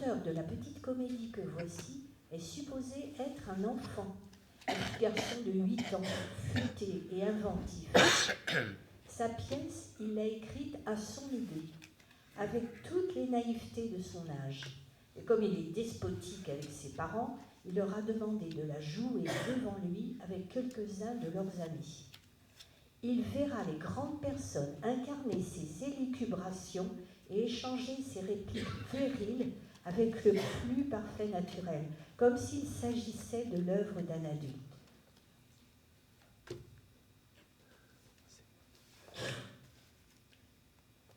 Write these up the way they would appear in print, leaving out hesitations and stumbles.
l'auteur de la petite comédie que voici est supposé être un enfant, un petit garçon de 8 ans, futé et inventif. Sa pièce, il l'a écrite à son idée, avec toutes les naïvetés de son âge. Et comme il est despotique avec ses parents, il leur a demandé de la jouer devant lui avec quelques-uns de leurs amis. Il verra les grandes personnes incarner ses élucubrations et échanger ses répliques puériles avec le plus parfait naturel, comme s'il s'agissait de l'œuvre d'un adulte.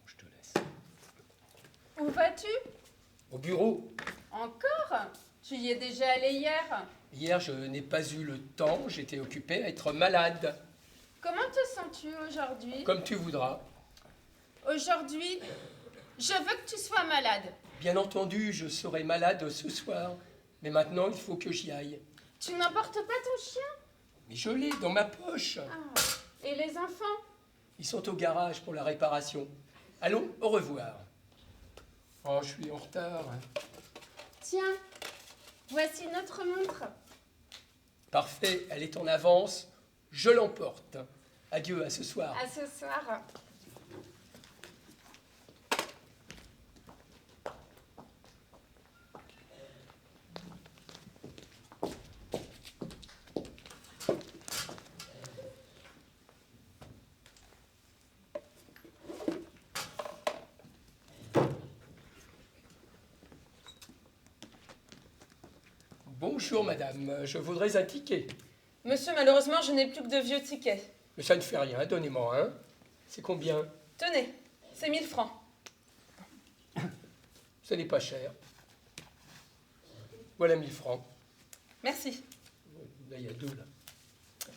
Je te laisse. Où vas-tu? Au bureau. Encore? Tu y es déjà allé hier? Hier, je n'ai pas eu le temps, j'étais occupé à être malade. Comment te sens-tu aujourd'hui? Comme tu voudras. Aujourd'hui, je veux que tu sois malade. Bien entendu, je serai malade ce soir. Mais maintenant, il faut que j'y aille. Tu n'emportes pas ton chien? Mais je l'ai dans ma poche. Ah. Et les enfants? Ils sont au garage pour la réparation. Allons, au revoir. Oh, je suis en retard. Tiens, voici notre montre. Parfait, elle est en avance. Je l'emporte. Adieu, à ce soir. À ce soir. Bonjour, madame. Je voudrais un ticket. Monsieur, malheureusement, je n'ai plus que de vieux tickets. Mais ça ne fait rien, donnez-moi un. C'est combien? Tenez, c'est 1000 francs. Ce n'est pas cher. Voilà 1000 francs. Merci. Là, il y a 2, là.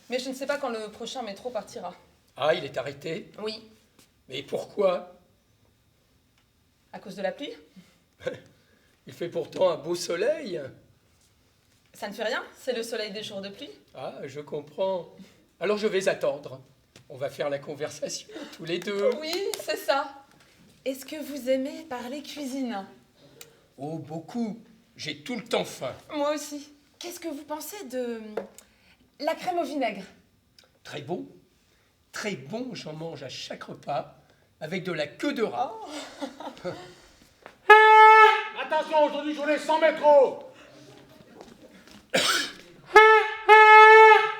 Mais je ne sais pas quand le prochain métro partira. Ah, il est arrêté? Oui. Mais pourquoi? À cause de la pluie? Il fait pourtant un beau soleil. Ça ne fait rien, c'est le soleil des jours de pluie. Ah, je comprends. Alors je vais attendre. On va faire la conversation, tous les deux. Oui, c'est ça. Est-ce que vous aimez parler cuisine? Oh, beaucoup. J'ai tout le temps faim. Moi aussi. Qu'est-ce que vous pensez de la crème au vinaigre? Très bon. Très bon, j'en mange à chaque repas avec de la queue de rat. Oh. Attention, aujourd'hui, journée sans métro.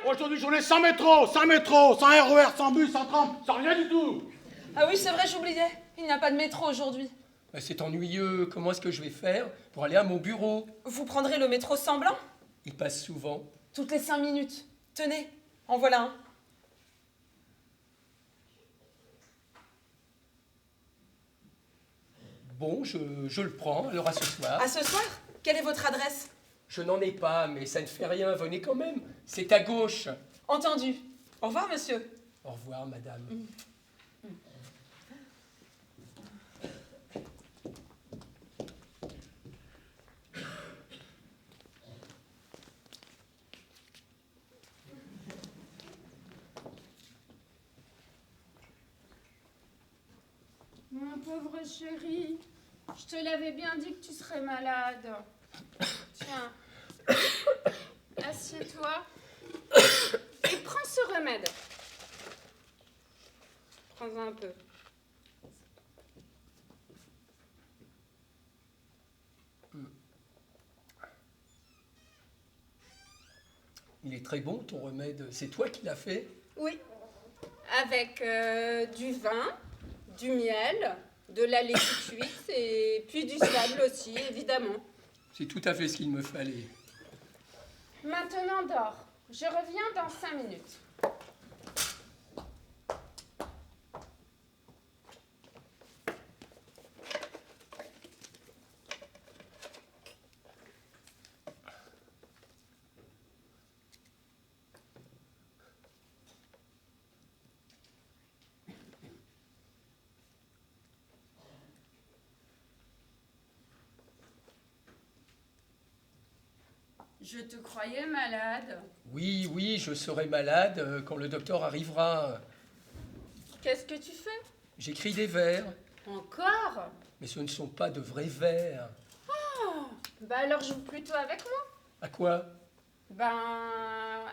Aujourd'hui, journée sans métro, sans RER, sans bus, sans tram, sans rien du tout. Ah oui, c'est vrai, j'oubliais. Il n'y a pas de métro aujourd'hui. C'est ennuyeux. Comment est-ce que je vais faire pour aller à mon bureau? Vous prendrez le métro semblant? Il passe souvent. Toutes les 5 minutes. Tenez, en voilà un. Bon, je le prends, alors à ce soir. À ce soir? Quelle est votre adresse? Je n'en ai pas, mais ça ne fait rien, venez quand même. C'est à gauche. Entendu. Au revoir, monsieur. Au revoir, madame. Mon pauvre chéri, je te l'avais bien dit que tu serais malade. Tiens, assieds-toi et prends ce remède. Prends-en un peu. Il est très bon, ton remède. C'est toi qui l'as fait? Oui, avec du vin, du miel, de la laitue cuite et puis du sable aussi, évidemment. C'est tout à fait ce qu'il me fallait. Maintenant, dors. Je reviens dans 5 minutes. Je te croyais malade. Oui, oui, je serai malade quand le docteur arrivera. Qu'est-ce que tu fais? J'écris des vers, Encore? mais ce ne sont pas de vrais vers. Oh, Bah alors joue plutôt avec moi. À quoi? Ben,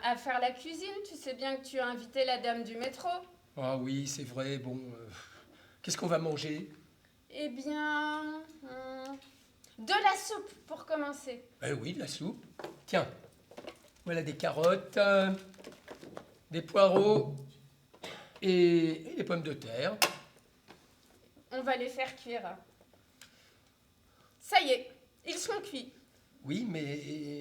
à faire la cuisine. Tu sais bien que tu as invité la dame du métro. Ah oui, c'est vrai, bon... qu'est-ce qu'on va manger? Eh bien, de la soupe pour commencer. Eh oui, de la soupe. Tiens, voilà des carottes, des poireaux et des pommes de terre. On va les faire cuire. Ça y est, ils sont cuits. Oui, mais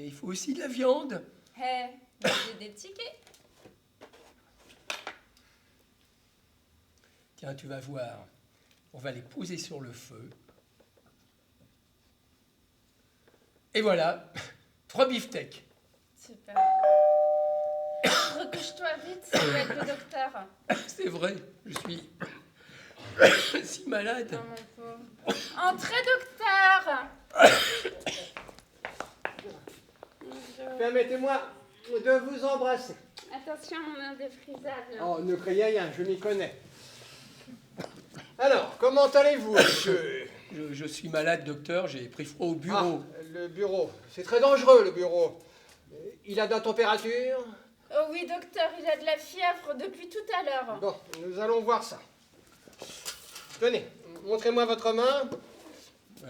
il faut aussi de la viande. Hé, j'ai des tickets. Tiens, tu vas voir. On va les poser sur le feu. Et voilà, 3 beefsteaks. Super. Recouche-toi vite, ça doit être le docteur. C'est vrai, je suis si malade. Non, mon pauvre. Entrez, docteur. Permettez-moi de vous embrasser. Attention, mon indéfrisable. Oh, ne criez rien, je m'y connais. Alors, comment allez-vous, monsieur? Je suis malade, docteur, j'ai pris froid au bureau. Ah, le bureau. C'est très dangereux, le bureau. Il a de la température? Oh oui, docteur, il a de la fièvre depuis tout à l'heure. Bon, nous allons voir ça. Tenez, montrez-moi votre main.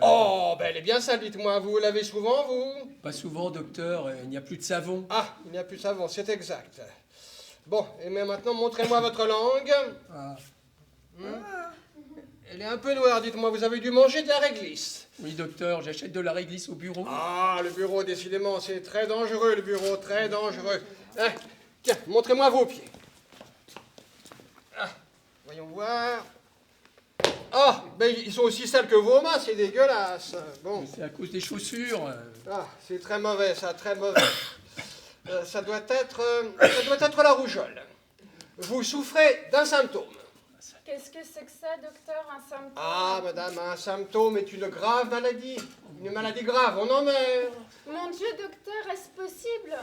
Oh, ben elle est bien sale, dites-moi. Vous lavez souvent, vous? Pas souvent, docteur, il n'y a plus de savon. Ah, il n'y a plus de savon, c'est exact. Bon, et mais maintenant, montrez-moi votre langue. Ah. Elle est un peu noire, dites-moi. Vous avez dû manger de la réglisse. Oui, docteur, j'achète de la réglisse au bureau. Ah, le bureau, décidément, c'est très dangereux, le bureau, très dangereux. Hein, tiens, montrez-moi vos pieds. Ah, voyons voir. Ah, ben ils sont aussi sales que vos mains, c'est dégueulasse. Bon, C'est à cause des chaussures. ah, c'est très mauvais, ça, très mauvais. Ça doit être la rougeole. Vous souffrez d'un symptôme. Qu'est-ce que c'est que ça, docteur, un symptôme? Ah, madame, un symptôme est une grave maladie. Une maladie grave, on en meurt. Mon Dieu, docteur, est-ce possible?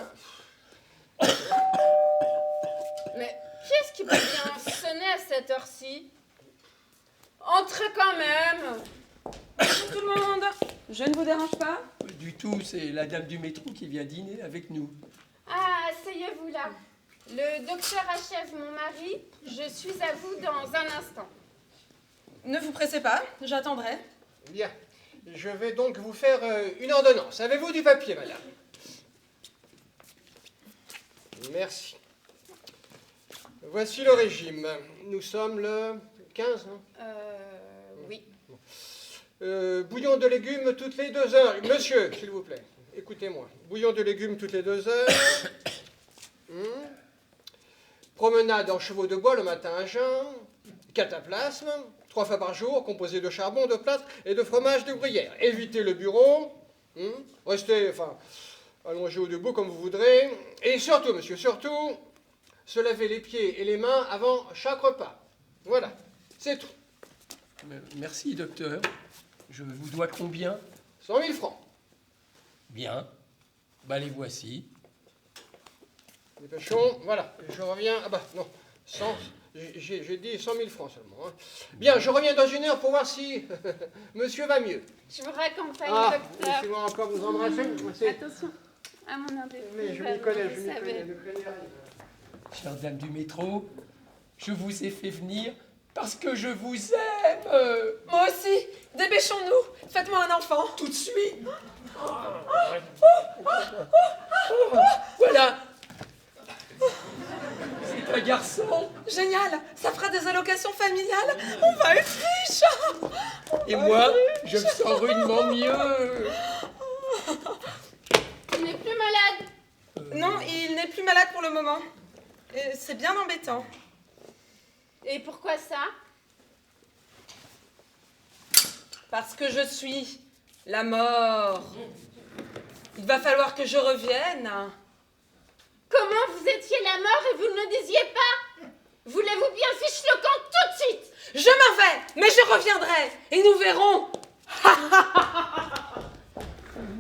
Mais qui est-ce qui peut bien sonner à cette heure-ci? Entrez quand même. Bonjour tout le monde. Je ne vous dérange pas? Du tout, c'est la dame du métro qui vient dîner avec nous. Ah, asseyez-vous là. Le docteur achève mon mari. Je suis à vous dans un instant. Ne vous pressez pas, j'attendrai. Bien. Je vais donc vous faire une ordonnance. Avez-vous du papier, madame? Merci. Voici le régime. Nous sommes le 15, hein? Oui. Bouillon de légumes toutes les 2 heures. Monsieur, s'il vous plaît, écoutez-moi. Bouillon de légumes toutes les 2 heures. Promenade en chevaux de bois le matin à jeun. Cataplasme, 3 fois par jour, composé de charbon, de plâtre et de fromage de gruyère. Évitez le bureau. Restez, allongé ou debout comme vous voudrez. Et surtout, monsieur, surtout, se laver les pieds et les mains avant chaque repas. Voilà, c'est tout. Merci, docteur. Je vous dois combien? 100 000 francs. Bien. Bah, les voici. Dépêchons, voilà, je reviens. Ah bah non, 100, j'ai dit 100 000 francs seulement. Hein. Bien, je reviens dans 1 heure pour voir si monsieur va mieux. Je vous raccompagne, Ah, docteur. laissez-moi encore vous embrasser. C'est- Attention à mon indéfrisable. Mais je m'y connais, vous savez. ne craignez rien. Chère dame du métro, je vous ai fait venir parce que je vous aime. Moi aussi, dépêchons-nous. Faites-moi un enfant. Tout de suite. Voilà. C'est un garçon. Génial, ça fera des allocations familiales. On va être riches. Et moi, je me sens rudement mieux. Tu n'es plus malade. Non, il n'est plus malade pour le moment. Et c'est bien embêtant. Et pourquoi ça? Parce que je suis la mort. Il va falloir que je revienne. Comment vous étiez la mort et vous ne le disiez pas? Voulez-vous bien fiche le camp tout de suite? Je m'en vais, mais je reviendrai. Et nous verrons.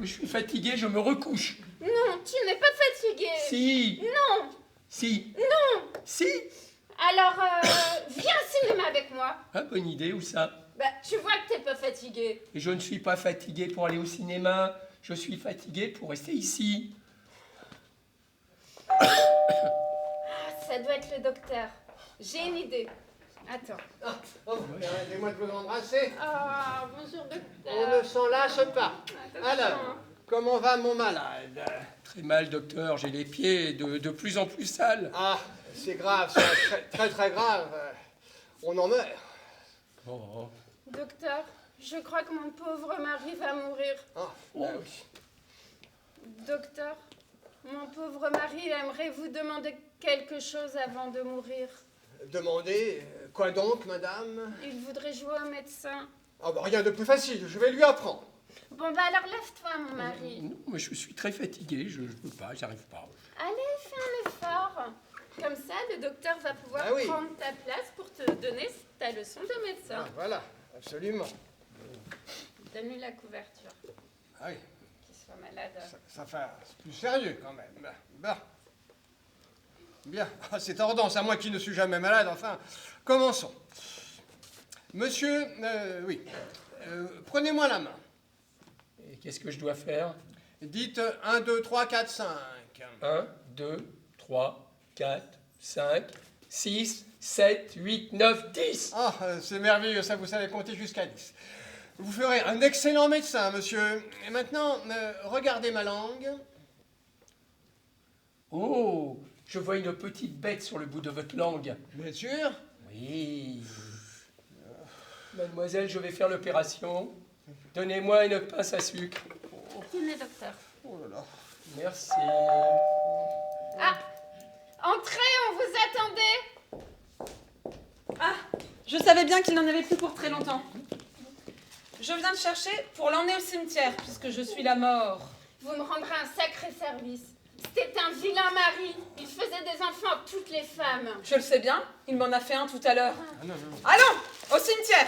Je suis fatigué, je me recouche. Non, tu n'es pas fatigué. Si. Non. Si. Non. Si. Alors, viens au cinéma avec moi. Ah, bonne idée, où ça? Bah, tu vois que t'es pas fatigué. Et je ne suis pas fatigué pour aller au cinéma. je suis fatigué pour rester ici. Ah, ça doit être le docteur. J'ai une idée. Attends. Oh, permettez-moi de vous embrasser. Ah, bonjour On docteur. ne s'en lasse pas. Attention. Alors, comment va mon malade? Très mal, docteur, j'ai les pieds de plus en plus sales. Ah, c'est grave, ça, très très grave. On en meurt. Oh, Docteur, je crois que mon pauvre mari va mourir. Ah, bah oui. Docteur, mon pauvre mari aimerait vous demander quelque chose avant de mourir. Demandez, quoi donc, madame? Il voudrait jouer au médecin. Ah bah rien de plus facile, je vais lui apprendre. Bon, bah alors lève-toi, mon mari. non, mais je suis très fatigué, je peux pas, j'arrive pas. Allez, fais un effort. Comme ça, le docteur va pouvoir Ah oui. prendre ta place pour te donner ta leçon de médecin. Ah, voilà, absolument. Donne-lui la couverture, Ah oui, qu'il soit malade. ça fait plus sérieux quand même. Bah. Bien, ah, c'est tendance à moi qui ne suis jamais malade, enfin, commençons. Monsieur, oui, prenez-moi la main. Et qu'est-ce que je dois faire? Dites 1, 2, 3, 4, 5. 1, 2, 3, 4, 5, 6, 7, 8, 9, 10. Ah, c'est merveilleux, ça, vous savez compter jusqu'à 10. Vous ferez un excellent médecin, monsieur. Et maintenant, regardez ma langue. Oh, je vois une petite bête sur le bout de votre langue. Bien sûr. Oui. Mademoiselle, je vais faire l'opération. Donnez-moi une pince à sucre. Tenez, docteur. Oh là là. Merci. Ah, entrez, on vous attendait. Ah, je savais bien qu'il n'en avait plus pour très longtemps. Je viens de chercher pour l'emmener au cimetière, puisque je suis la mort. Vous me rendrez un sacré service. C'était un vilain mari. Il faisait des enfants à toutes les femmes. Je le sais bien, il m'en a fait un tout à l'heure. Ah, non, non. Allons, au cimetière.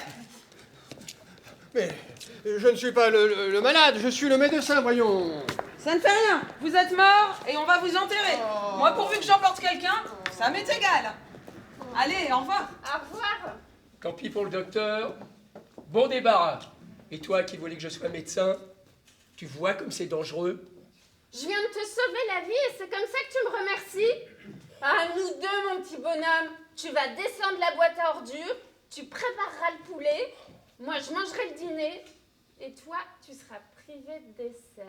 Mais je ne suis pas le malade, je suis le médecin, voyons. Ça ne fait rien, vous êtes mort et on va vous enterrer. Oh. Moi, pourvu que j'emporte quelqu'un, ça m'est égal. Allez, au revoir. Au revoir. Tant pis pour le docteur. Bon débarras. Et toi qui voulais que je sois médecin, tu vois comme c'est dangereux? Je viens de te sauver la vie et c'est comme ça que tu me remercies. Ah, nous deux, mon petit bonhomme. Tu vas descendre la boîte à ordures, tu prépareras le poulet, moi je mangerai le dîner, et toi, tu seras privé de dessert.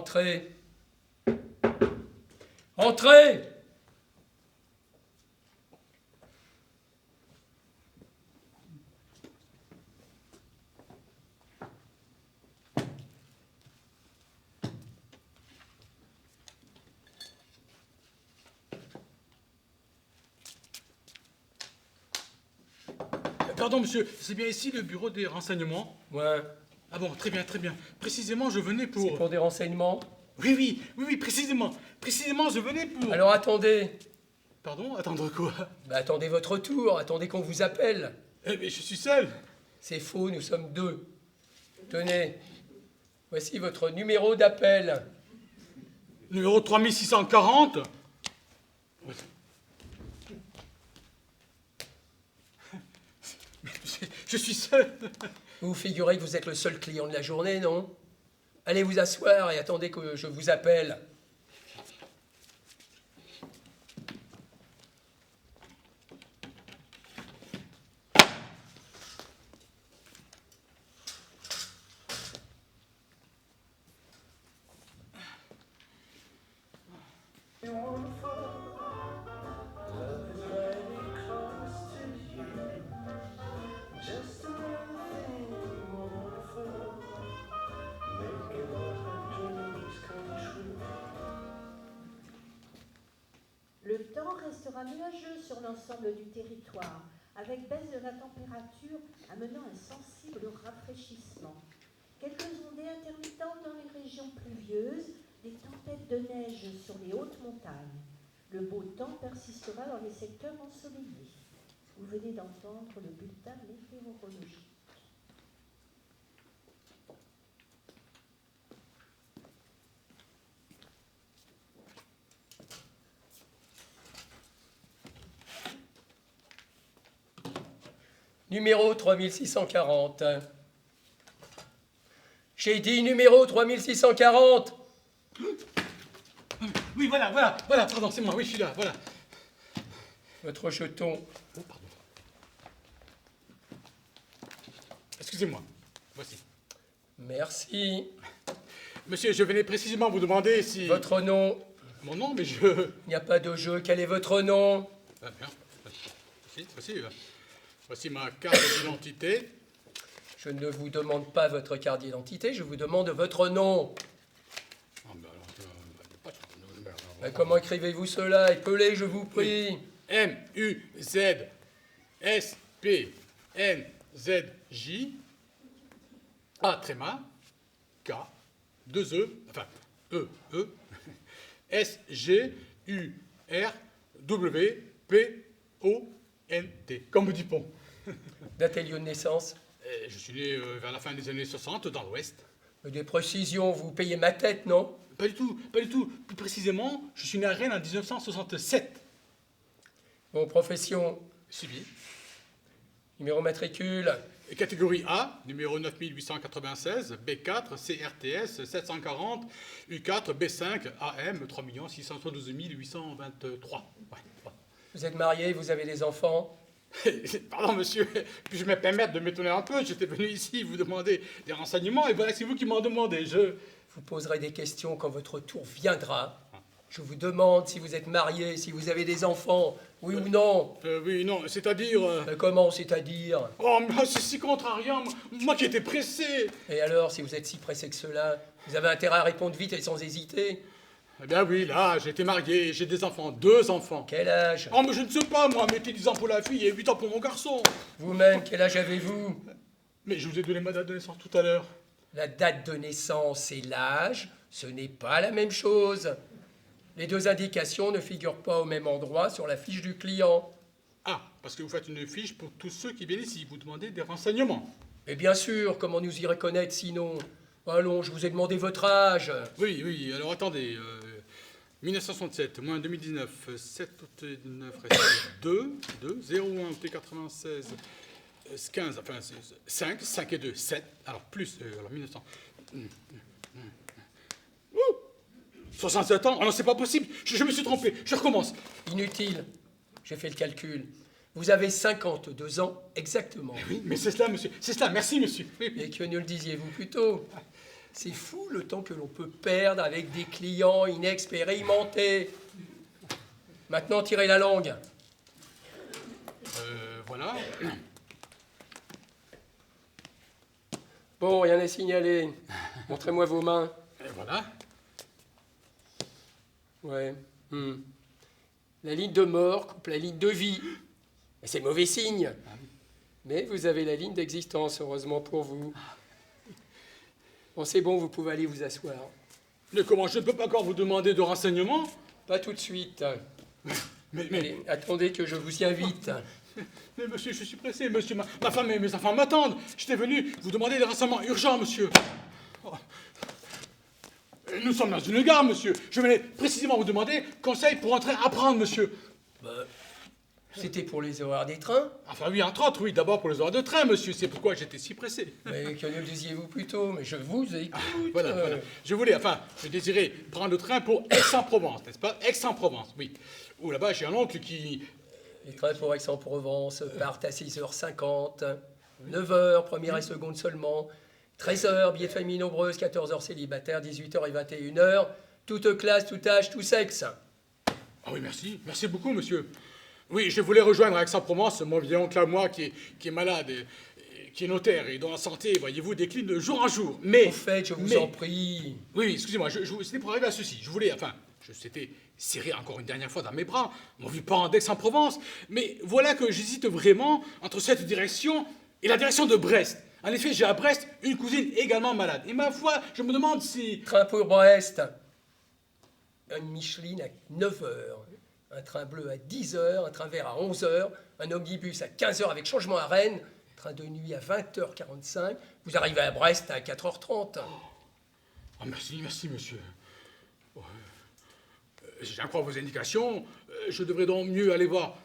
Entrez. Entrez. Pardon, monsieur, c'est bien ici le bureau des renseignements? Ouais, Ah bon, très bien, très bien. Précisément, je venais c'est pour... pour des renseignements. Oui, précisément. Précisément, je venais pour... Alors attendez. Pardon, attendre quoi? Bah, attendez votre tour, attendez qu'on vous appelle. Eh, mais je suis seul. C'est faux, nous sommes deux. Tenez, voici votre numéro d'appel. Numéro 3640. Je suis seul. Vous vous figurez que vous êtes le seul client de la journée, non? Allez vous asseoir et attendez que je vous appelle. Le temps restera nuageux sur l'ensemble du territoire, avec baisse de la température amenant un sensible rafraîchissement. Quelques ondées intermittentes dans les régions pluvieuses, des tempêtes de neige sur les hautes montagnes. Le beau temps persistera dans les secteurs ensoleillés. Vous venez d'entendre le bulletin météorologique. Numéro 3640. J'ai dit numéro 3640. Oui, voilà, pardon, c'est moi, oui, je suis là, voilà. Votre jeton. Oh, pardon. Excusez-moi, voici. Merci. Monsieur, je venais précisément vous demander si... Votre nom. Mon nom, mais je... Il n'y a pas de jeu. Quel est votre nom? Ah, bien. Voici ma carte d'identité. Je ne vous demande pas votre carte d'identité, je vous demande votre nom. Ah, ben alors, pas de nom. Ben, comment écrivez-vous cela? Épelez, je vous prie. M-U-Z-S-P-N-Z-J A tréma K 2 E enfin E S-G-U-R-W-P-O-N-T comme Dupont. Date et lieu de naissance? Je suis né vers la fin des années 60 dans l'Ouest. Des précisions, vous payez ma tête, non? Pas du tout. Plus précisément, je suis né à Rennes en 1967. Bon, profession, Civil. numéro matricule, Catégorie A, numéro 9896, B4, CRTS 740, U4, B5, AM 3 672 823. Ouais. vous êtes marié, vous avez des enfants? Pardon, monsieur, puis-je me permettre de m'étonner un peu? J'étais venu ici vous demander des renseignements et voilà, c'est vous qui m'en demandez. Je vous poserez des questions quand votre tour viendra. Je vous demande si vous êtes marié, si vous avez des enfants, oui ou non. Oui, non, c'est-à-dire... Comment, c'est-à-dire? Oh, mais c'est si contrariant, moi qui étais pressé. Et alors, si vous êtes si pressé que cela, vous avez intérêt à répondre vite et sans hésiter. Eh bien oui, là, j'ai été marié, j'ai des enfants, 2 enfants. Quel âge? Oh, mais je ne sais pas, moi, mettez 10 ans pour la fille et 8 ans pour mon garçon. Vous-même, quel âge avez-vous? Mais je vous ai donné ma date de naissance tout à l'heure. La date de naissance et l'âge, ce n'est pas la même chose. Les deux indications ne figurent pas au même endroit sur la fiche du client. Ah, parce que vous faites une fiche pour tous ceux qui viennent ici, vous demandez des renseignements. Et bien sûr, comment nous y reconnaître sinon? Allons, je vous ai demandé votre âge. Oui, alors attendez. 1967, moins 2019, 7 août 9, 2, 01 T96, 15, enfin 5 et 2, 7, alors plus, alors 1900. 67 ans? Oh non, c'est pas possible, je me suis trompé, je recommence. Inutile, j'ai fait le calcul. Vous avez 52 ans exactement. Oui, mais c'est cela, monsieur, c'est cela, merci, monsieur. Oui. Et que ne le disiez-vous plus tôt? C'est fou le temps que l'on peut perdre avec des clients inexpérimentés. Maintenant, tirez la langue. Voilà. Bon, rien n'est signalé. Montrez-moi vos mains. Et voilà. Ouais. La ligne de mort coupe la ligne de vie. Et c'est mauvais signe. Mais vous avez la ligne d'existence, heureusement pour vous. Bon, c'est bon, vous pouvez aller vous asseoir. Mais comment, je ne peux pas encore vous demander de renseignements? Pas tout de suite. Mais, Allez, attendez que je vous y invite. mais monsieur, je suis pressé, monsieur. Ma femme et mes enfants m'attendent. J'étais venu vous demander des renseignements urgents, monsieur. Oh. Nous sommes dans une gare, monsieur. Je venais précisément vous demander conseil pour entrer à prendre, monsieur. C'était pour les horaires des trains. Enfin oui, entre autres, oui. D'abord pour les horaires de train, monsieur. C'est pourquoi j'étais si pressé. Mais que ne le disiez-vous plus tôt? Mais je vous écoute. Voilà. Je désirais prendre le train pour Aix-en-Provence, n'est-ce pas? Aix-en-Provence, oui. Où là-bas, j'ai un oncle qui... Les trains pour Aix-en-Provence partent à 6h50, 9h, première et seconde seulement, 13h, billets de famille nombreuses, 14h célibataire, 18h et 21h, toute classe, tout âge, tout sexe. Ah oui, merci. Merci beaucoup, monsieur. Oui, je voulais rejoindre à Aix-en-Provence mon vieil oncle à moi qui est malade, et qui est notaire et dont la santé, voyez-vous, décline de jour en jour. Mais... Au fait, je vous en prie. Oui, excusez-moi, c'était pour arriver à ceci. Je s'étais serré encore une dernière fois dans mes bras, mon vieux parent d'Aix-en-Provence. Mais voilà que j'hésite vraiment entre cette direction et la direction de Brest. En effet, j'ai à Brest une cousine également malade. Et ma foi, je me demande si... Train pour Brest. Une Micheline à 9h. Un train bleu à 10h, un train vert à 11h, un omnibus à 15h avec changement à Rennes, train de nuit à 20h45. Vous arrivez à Brest à 4h30. Oh, merci, monsieur. J'en crois vos indications. Je devrais donc mieux aller voir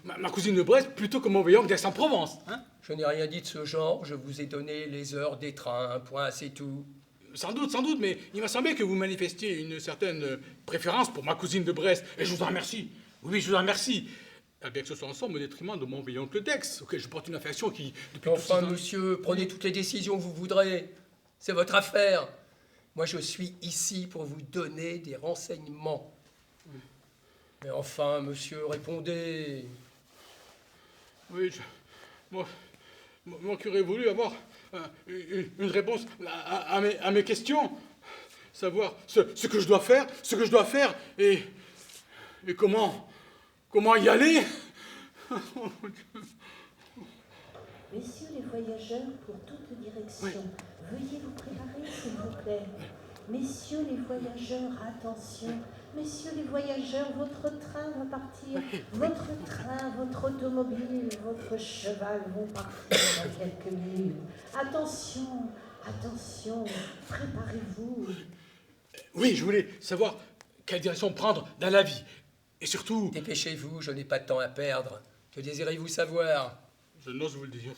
ma cousine de Brest plutôt que mon vieil oncle d'Aix-en-Provence. Hein? Je n'ai rien dit de ce genre. Je vous ai donné les heures des trains. Un point, c'est tout. Sans doute, mais il m'a semblé que vous manifestiez une certaine préférence pour ma cousine de Brest. Et je vous en remercie. Oui, je vous en remercie. Bien que ce soit ensemble au détriment de mon vieil oncle d'Aix, auquel je porte une affection qui... Depuis enfin, monsieur, prenez toutes les décisions que vous voudrez. C'est votre affaire. Moi, je suis ici pour vous donner des renseignements. Mais enfin, monsieur, répondez. Oui, moi qui aurais voulu avoir une réponse à mes questions. Savoir ce que je dois faire, et comment y aller. Messieurs les voyageurs, pour toute direction, veuillez vous préparer, s'il vous plaît. Messieurs les voyageurs, attention. Messieurs les voyageurs, votre train va partir. Votre train, votre automobile, votre cheval vont partir dans quelques minutes. Attention, préparez-vous. Oui, je voulais savoir quelle direction prendre dans la vie. Et surtout... Dépêchez-vous, je n'ai pas de temps à perdre. Que désirez-vous savoir? Je n'ose vous le dire.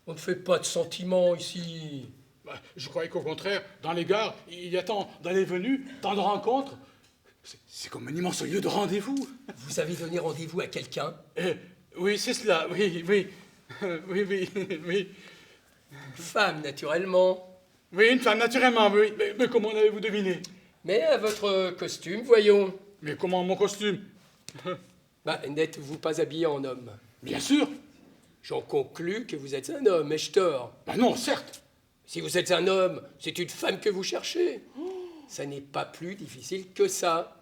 On ne fait pas de sentiments ici. Je croyais qu'au contraire, dans les gares, il y a tant d'allées-venues, tant de rencontres. C'est comme un immense lieu de rendez-vous. Vous avez donné rendez-vous à quelqu'un? Oui, c'est cela, oui. Une femme, naturellement. Oui, une femme, naturellement, oui. Mais comment l'avez-vous deviné? Mais à votre costume, voyons. Mais comment mon costume? N'êtes-vous pas habillé en homme? Bien sûr. J'en conclus que vous êtes un homme, ai-je tort? Non, certes. Si vous êtes un homme, c'est une femme que vous cherchez. Ça n'est pas plus difficile que ça.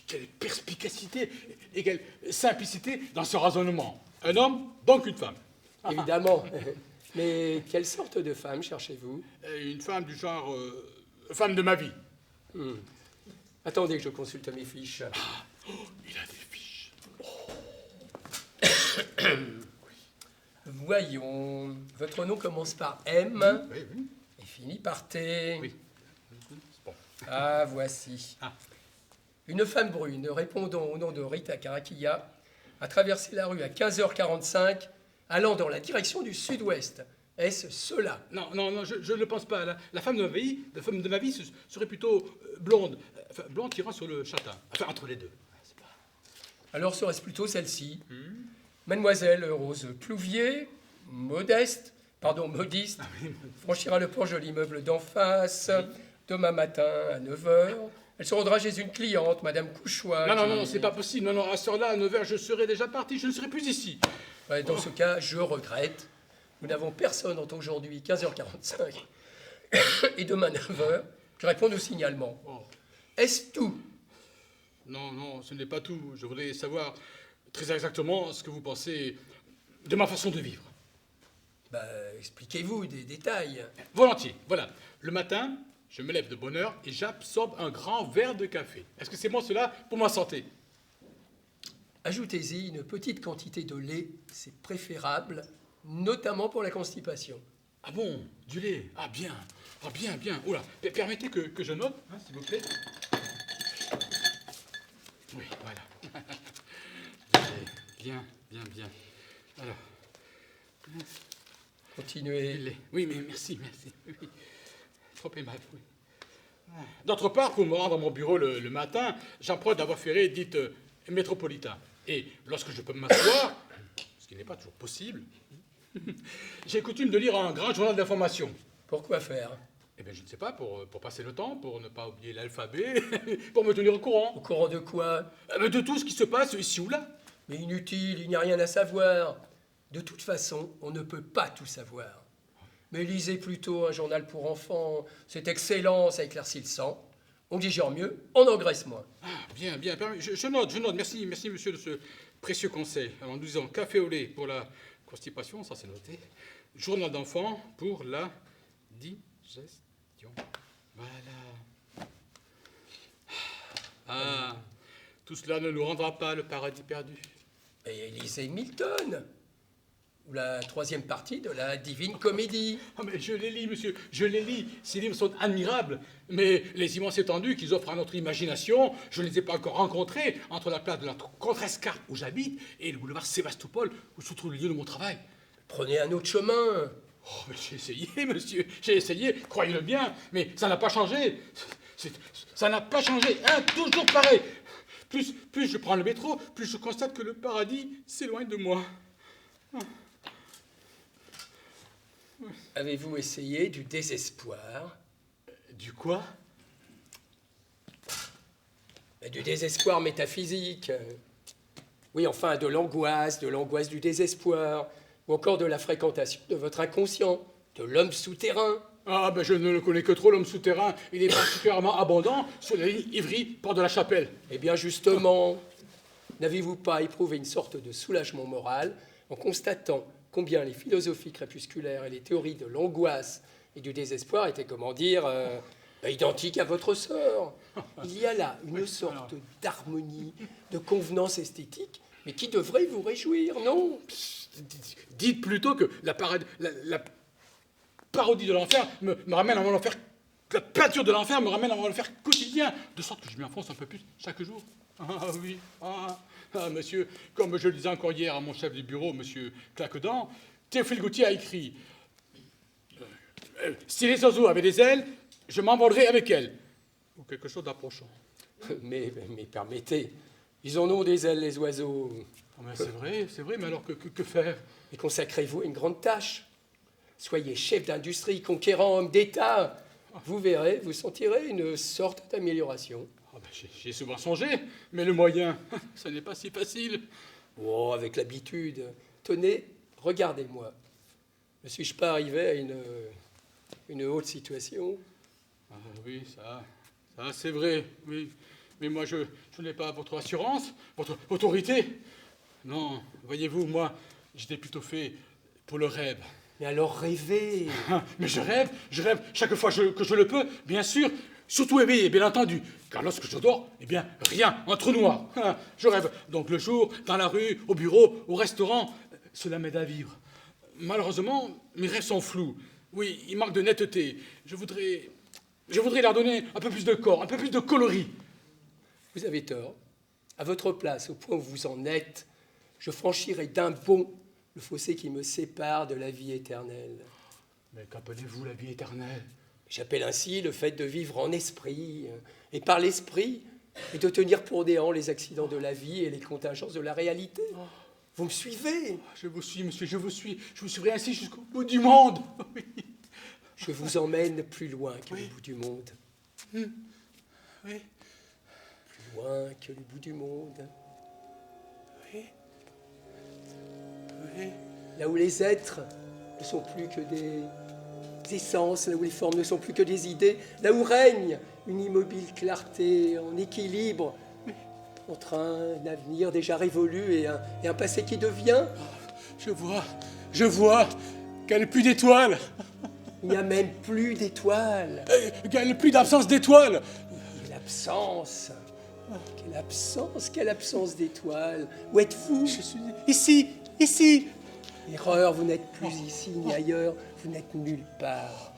Quelle perspicacité et quelle simplicité dans ce raisonnement. Un homme, donc une femme. Évidemment. Mais quelle sorte de femme cherchez-vous? Une femme du genre... femme de ma vie. Attendez que je consulte mes fiches. Il a des fiches. Voyons. Votre nom commence par M et finit par T. Oui. Bon. Ah, voici. Une femme brune répondant au nom de Rita Karakia a traversé la rue à 15h45 allant dans la direction du sud-ouest. Est-ce cela? Non, je ne pense pas. La femme de ma vie serait plutôt blonde. Enfin, blonde tirant sur le châtain. Enfin, entre les deux. Alors serait-ce plutôt celle-ci? Mademoiselle Rose Clouvier, modeste, pardon, modiste, franchira le porche de l'immeuble d'en face, demain matin à 9h. Elle se rendra chez une cliente, Madame Couchois. Non, c'est pas possible. Non, à ce heure-là, à 9h, je serai déjà parti. Je ne serai plus ici. Ouais, dans ce cas, je regrette. Nous n'avons personne entre aujourd'hui 15h45 et demain 9h qui répondent au signalement. Est-ce tout? Non, ce n'est pas tout. Je voudrais savoir très exactement ce que vous pensez de ma façon de vivre. Expliquez-vous des détails. Volontiers. Voilà. Le matin, je me lève de bonne heure et j'absorbe un grand verre de café. Est-ce que c'est bon cela pour ma santé? Ajoutez-y une petite quantité de lait, c'est préférable, notamment pour la constipation. Ah bon, du lait. Ah bien. Oula, permettez que je note, hein, s'il vous plaît. Oui, voilà. Bien. Alors. Continuez. Lait. Oui, mais merci. Oui. Trop aimable, oui. D'autre part, pour me rendre à mon bureau le matin, j'emprunte la voie ferrée dite métropolitain. Et lorsque je peux m'asseoir, ce qui n'est pas toujours possible, j'ai coutume de lire un grand journal d'information. Pourquoi faire? Eh bien, je ne sais pas, pour passer le temps, pour ne pas oublier l'alphabet, pour me tenir au courant. Au courant de quoi? De tout ce qui se passe ici ou là. Mais inutile, il n'y a rien à savoir. De toute façon, on ne peut pas tout savoir. Mais lisez plutôt un journal pour enfants. C'est excellent, ça éclaircit le sang. On digère mieux, on engraisse moins. Ah, bien. Je note. Merci, monsieur, de ce précieux conseil. Alors, nous disons café au lait pour la constipation, ça c'est noté. Journal d'enfant pour la digestion. Voilà. Ah, tout cela ne nous rendra pas le paradis perdu. Et lisez Milton, ou la 3e partie de la Divine Comédie. Ah, mais je les lis, monsieur, je les lis. Ces livres sont admirables, mais les immenses étendues qu'ils offrent à notre imagination, je ne les ai pas encore rencontrés entre la place de la Contrescarpe où j'habite et le boulevard Sébastopol où se trouve le lieu de mon travail. Prenez un autre chemin. Oh, mais j'ai essayé, monsieur, j'ai essayé, croyez-le bien, mais ça n'a pas changé. Ça n'a pas changé, toujours pareil. Plus je prends le métro, plus je constate que le paradis s'éloigne de moi. Avez-vous essayé du désespoir? Du quoi? Du désespoir métaphysique. Oui, enfin, de l'angoisse du désespoir, ou encore de la fréquentation de votre inconscient, de l'homme souterrain. Ah, ben je ne le connais que trop, l'homme souterrain. Il est particulièrement abondant sur la ligne Ivry-Port de la Chapelle. Eh bien, justement, n'avez-vous pas éprouvé une sorte de soulagement moral en constatant combien les philosophies crépusculaires et les théories de l'angoisse et du désespoir étaient, identiques à votre sort? Il y a là une sorte d'harmonie, de convenance esthétique, mais qui devrait vous réjouir, non? Dites plutôt que la parodie de l'enfer me ramène à mon enfer. La peinture de l'enfer me ramène à mon enfer quotidien, de sorte que je m'y enfonce un peu plus chaque jour. Ah oui, monsieur, comme je le disais encore hier à mon chef du bureau, monsieur Claquedent, Théophile Gautier a écrit si les oiseaux avaient des ailes, je m'envolerais avec elles. Ou quelque chose d'approchant. Mais permettez, ils en ont des ailes, les oiseaux. Oh, c'est vrai, mais alors que faire? Et consacrez-vous à une grande tâche. Soyez chef d'industrie, conquérant, homme d'État. Vous verrez, vous sentirez une sorte d'amélioration. Oh, ben, j'y ai souvent songé, mais le moyen, ce n'est pas si facile. Oh, avec l'habitude. Tenez, regardez-moi. Ne suis-je pas arrivé à une haute situation? Ah, oui, ça c'est vrai, oui. Mais moi, je n'ai pas votre assurance, votre autorité. Non, voyez-vous, moi, j'étais plutôt fait pour le rêve. Mais alors rêvez. Mais je rêve chaque fois que je le peux, bien sûr, surtout éveillé, bien entendu. Car lorsque je dors, eh bien, rien, un trou noir. Je rêve donc le jour, dans la rue, au bureau, au restaurant. Cela m'aide à vivre. Malheureusement, mes rêves sont flous. Oui, il manque de netteté. Je voudrais leur donner un peu plus de corps, un peu plus de coloris. Vous avez tort. À votre place, au point où vous en êtes, je franchirai d'un bond le fossé qui me sépare de la vie éternelle. Mais qu'appelez-vous la vie éternelle? J'appelle ainsi le fait de vivre en esprit, et par l'esprit, et de tenir pour néant les accidents de la vie et les contingences de la réalité. Vous me suivez? Je vous suis, monsieur, je vous suis. Je vous suivrai ainsi jusqu'au bout du monde. Oui. Je vous emmène plus loin que Oui. le bout du monde. Oui. Plus loin que le bout du monde. Oui. Oui. Là où les êtres ne sont plus que des essences, là où les formes ne sont plus que des idées, là où règne une immobile clarté en équilibre entre un avenir déjà révolu et un passé qui devient. Je vois qu'il n'y a plus d'étoiles, Il n'y a même plus d'étoiles. qu'il n'y a plus d'absence d'étoiles. Quelle absence d'étoiles. Où êtes-vous? Je suis ici. Erreur, vous n'êtes plus ici ni ailleurs, vous n'êtes nulle part.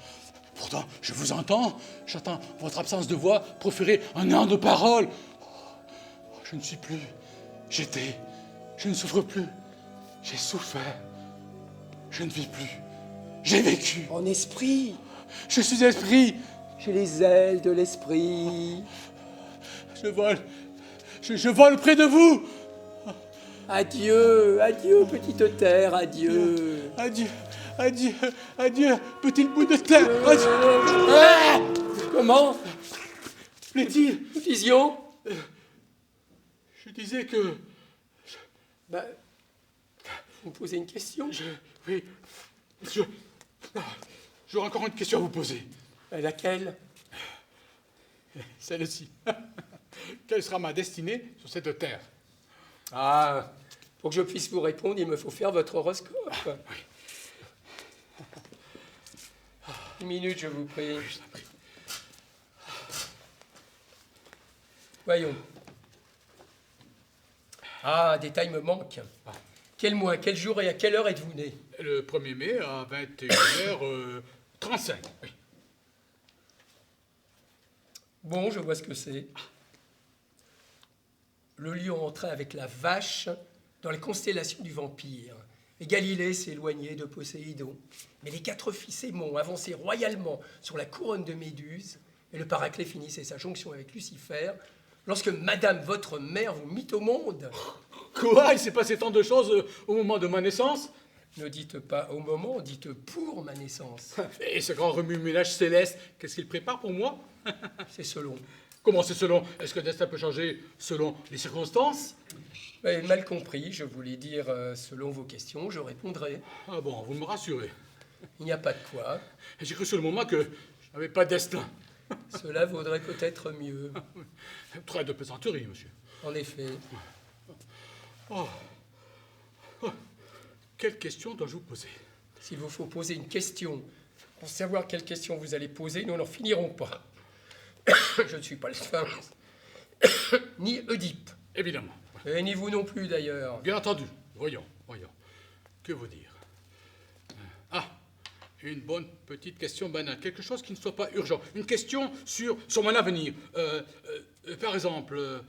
Pourtant, je vous entends. J'entends votre absence de voix proférer un an de paroles. Je ne suis plus. J'étais. Je ne souffre plus. J'ai souffert. Je ne vis plus. J'ai vécu. En esprit, Je suis esprit. j'ai les ailes de l'esprit. Je vole. Je vole près de vous. Adieu, adieu, petite terre, adieu. Adieu, petit bout de terre. Adieu. Ah Comment? Plaît-il? Nous disions? Je disais que... Bah, vous me posez une question? Oui. J'aurais encore une question à vous poser. Laquelle? Celle-ci. Quelle sera ma destinée sur cette terre? Ah, pour que je puisse vous répondre, il me faut faire votre horoscope. Une minute, je vous prie. Voyons. Ah, un détail me manque. Quel mois, quel jour et à quelle heure êtes-vous né? Le 1er mai à 21h35. Oui. Bon, je vois ce que c'est. Le lion entrait avec la vache dans les constellations du vampire. Et Galilée s'éloignait de Poséidon. Mais les 4 fils aimants avançaient royalement sur la couronne de Méduse, et le Paraclet finissait sa jonction avec Lucifer, lorsque Madame, votre mère, vous mit au monde. Quoi? Il s'est passé tant de choses au moment de ma naissance? Ne dites pas au moment, dites pour ma naissance. Et ce grand remue-ménage céleste, qu'est-ce qu'il prépare pour moi? C'est selon. Comment c'est selon? Est-ce que le destin peut changer selon les circonstances? Vous avez mal compris, je voulais dire selon vos questions, je répondrai. Ah bon, vous me rassurez. Il n'y a pas de quoi. J'ai cru sur le moment que je n'avais pas de destin. Cela vaudrait peut-être mieux. Très de plaisanterie, monsieur. En effet. Oh. Quelle question dois-je vous poser? S'il vous faut poser une question, pour savoir quelle question vous allez poser, nous n'en finirons pas. Je ne suis pas le Sphinx, ni Oedipe, Évidemment. et ni vous non plus d'ailleurs. Bien entendu. Voyons. Que vous dire? Ah, une bonne petite question banale. Quelque chose qui ne soit pas urgent. Une question sur mon avenir. Par exemple...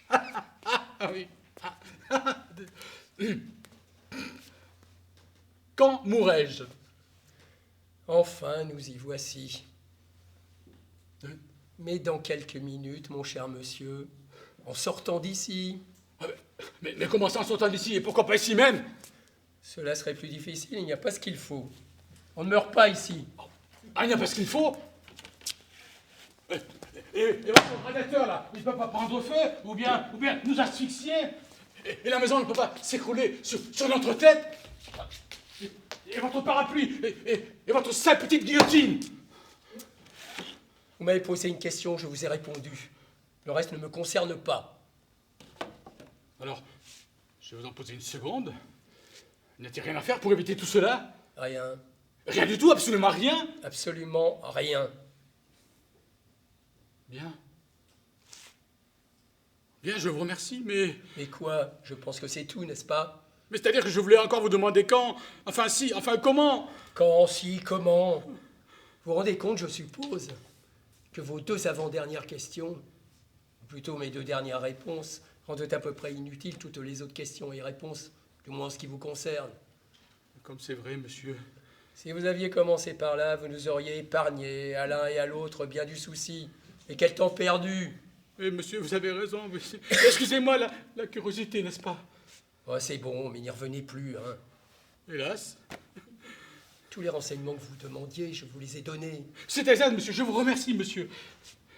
Ah oui. Quand mourrai-je? Enfin, nous y voici. Mais dans quelques minutes, mon cher monsieur, en sortant d'ici, Mais comment ça en sortant d'ici? Et pourquoi pas ici même? cela serait plus difficile, il n'y a pas ce qu'il faut. On ne meurt pas ici. Ah, il n'y a pas ce qu'il faut? Et votre prédateur, là, il ne peut pas prendre feu, ou bien nous asphyxier, et la maison ne peut pas s'écrouler sur notre tête, et votre parapluie, et votre sale petite guillotine. Vous m'avez posé une question, je vous ai répondu. Le reste ne me concerne pas. Alors, je vais vous en poser une seconde. N'y a-t-il rien à faire pour éviter tout cela? Rien, Rien du tout, absolument rien. absolument rien. Bien. Bien, je vous remercie, mais... Mais quoi? Je pense que c'est tout, n'est-ce pas? Mais c'est-à-dire que je voulais encore vous demander quand? Enfin, si, enfin, comment? Quand, si, comment? Vous vous rendez compte, je suppose, que vos 2 avant-dernières questions, ou plutôt mes 2 dernières réponses, rendent à peu près inutiles toutes les autres questions et réponses, du moins en ce qui vous concerne. Comme c'est vrai, monsieur. Si vous aviez commencé par là, vous nous auriez épargné à l'un et à l'autre bien du souci. Et quel temps perdu! Eh, monsieur, vous avez raison. Excusez-moi la curiosité, n'est-ce pas? Oh, c'est bon, mais n'y revenez plus, hein. Hélas. Tous les renseignements que vous demandiez, je vous les ai donnés. C'est exact, monsieur. Je vous remercie, monsieur.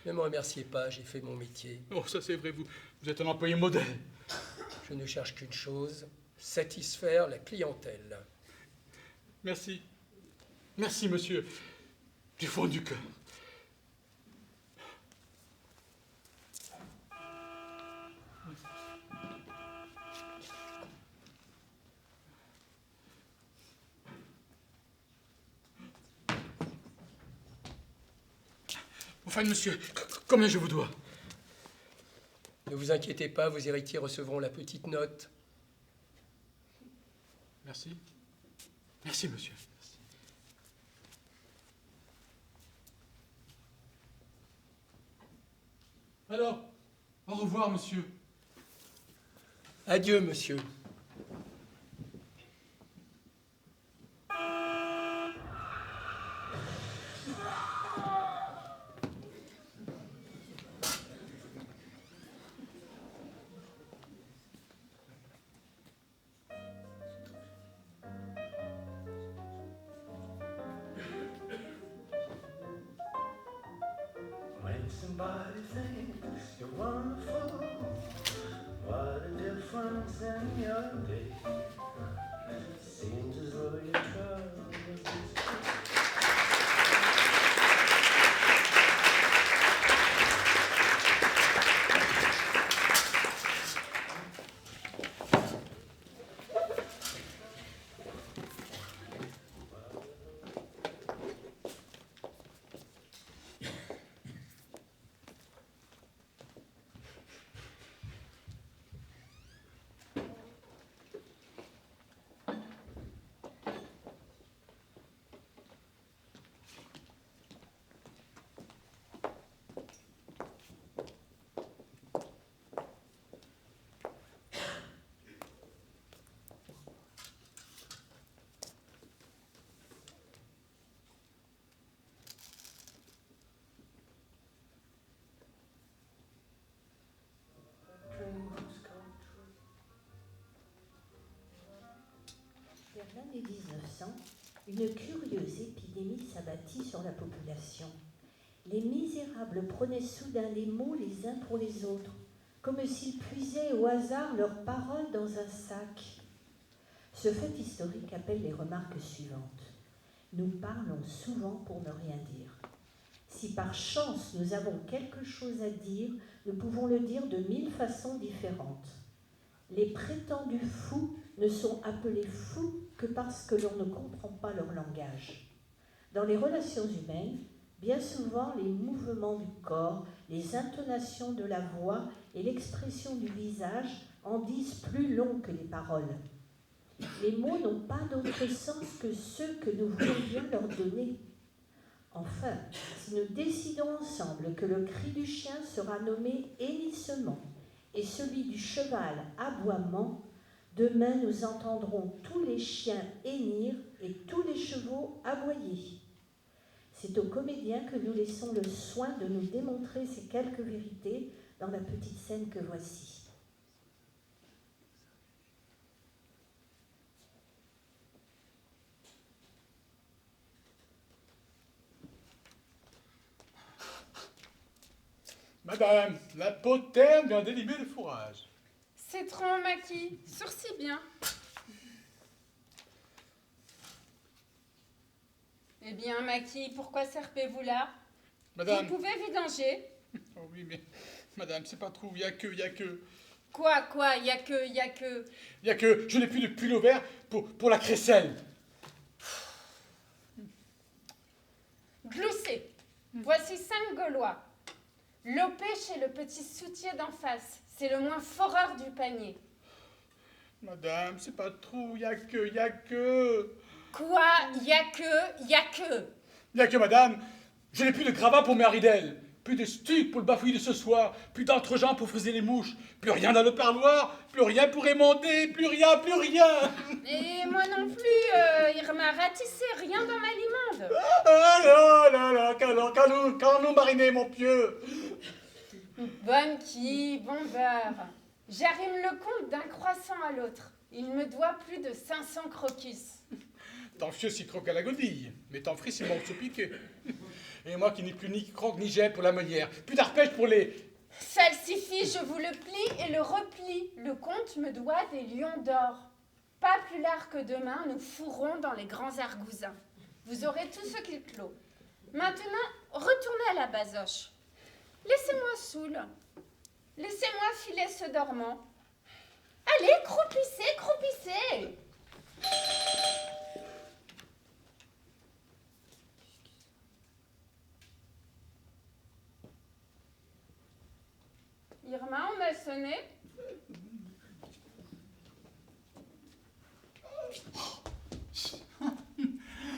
Ne me remerciez pas, j'ai fait mon métier. Oh, ça c'est vrai, vous êtes un employé modèle. Je ne cherche qu'une chose, satisfaire la clientèle. Merci. Merci, monsieur. Du fond du cœur. Enfin, monsieur, combien je vous dois? Ne vous inquiétez pas, vos héritiers recevront la petite note. Merci. Merci, monsieur. Merci. Alors, au revoir, monsieur. Adieu, monsieur. When somebody thinks you're wonderful, what a difference in your day. Seems as though your troubles is Vers l'année 1900, une curieuse épidémie s'abattit sur la population. Les misérables prenaient soudain les mots les uns pour les autres, comme s'ils puisaient au hasard leurs paroles dans un sac. Ce fait historique appelle les remarques suivantes. Nous parlons souvent pour ne rien dire. Si par chance nous avons quelque chose à dire, nous pouvons le dire de 1000 façons différentes. Les prétendus fous ne sont appelés fous que parce que l'on ne comprend pas leur langage. Dans les relations humaines, bien souvent les mouvements du corps, les intonations de la voix et l'expression du visage en disent plus long que les paroles. Les mots n'ont pas d'autre sens que ceux que nous voulons bien leur donner. Enfin, si nous décidons ensemble que le cri du chien sera nommé hennissement et celui du cheval aboiement, demain nous entendrons tous les chiens hennir et tous les chevaux aboyer. C'est aux comédiens que nous laissons le soin de nous démontrer ces quelques vérités dans la petite scène que voici. Madame, la poterne vient d'élimer le fourrage. C'est trop, Maki. Sourcille bien. Eh bien, Maki, pourquoi serpez-vous là? Madame. Vous pouvez vidanger. Oh oui, mais madame, c'est pas trop, il y a que. Quoi, il y a que. Il y a que, je n'ai plus de pull vert pour la crécelle. Gloussez. Voici 5 Gaulois. Lopé chez le petit soutier d'en face. C'est le moins foreur du panier. Madame, c'est pas trop, il y a que. Quoi? Il y a que. Il y a que, madame, je n'ai plus de gravat pour mes haridelles, plus de stuc pour le bafouillis de ce soir, plus d'entre-gens pour friser les mouches, plus rien dans le parloir, plus rien pour émonder, plus rien. Et moi non plus, il m'a ratissé rien dans ma limande. Ah là là là, quand nous mariner, mon pieu. Bonne qui, bon beurre. J'arrime le compte d'un croissant à l'autre. Il me doit plus de 500 crocus. Tant fieux s'y croque à la godille, mais tant fris s'y manque se piquer. Et moi qui n'ai plus ni croque ni gel pour la meunière, plus d'arpège pour les... Salsifie, je vous le plie et le replie. Le comte me doit des lions d'or. Pas plus l'art que demain, nous fourrons dans les grands argousins. Vous aurez tout ce qu'il clôt. Maintenant, retournez à la basoche. Laissez-moi saoul. Laissez-moi filer ce dormant. Allez, croupissez, croupissez. Irma, on a sonné.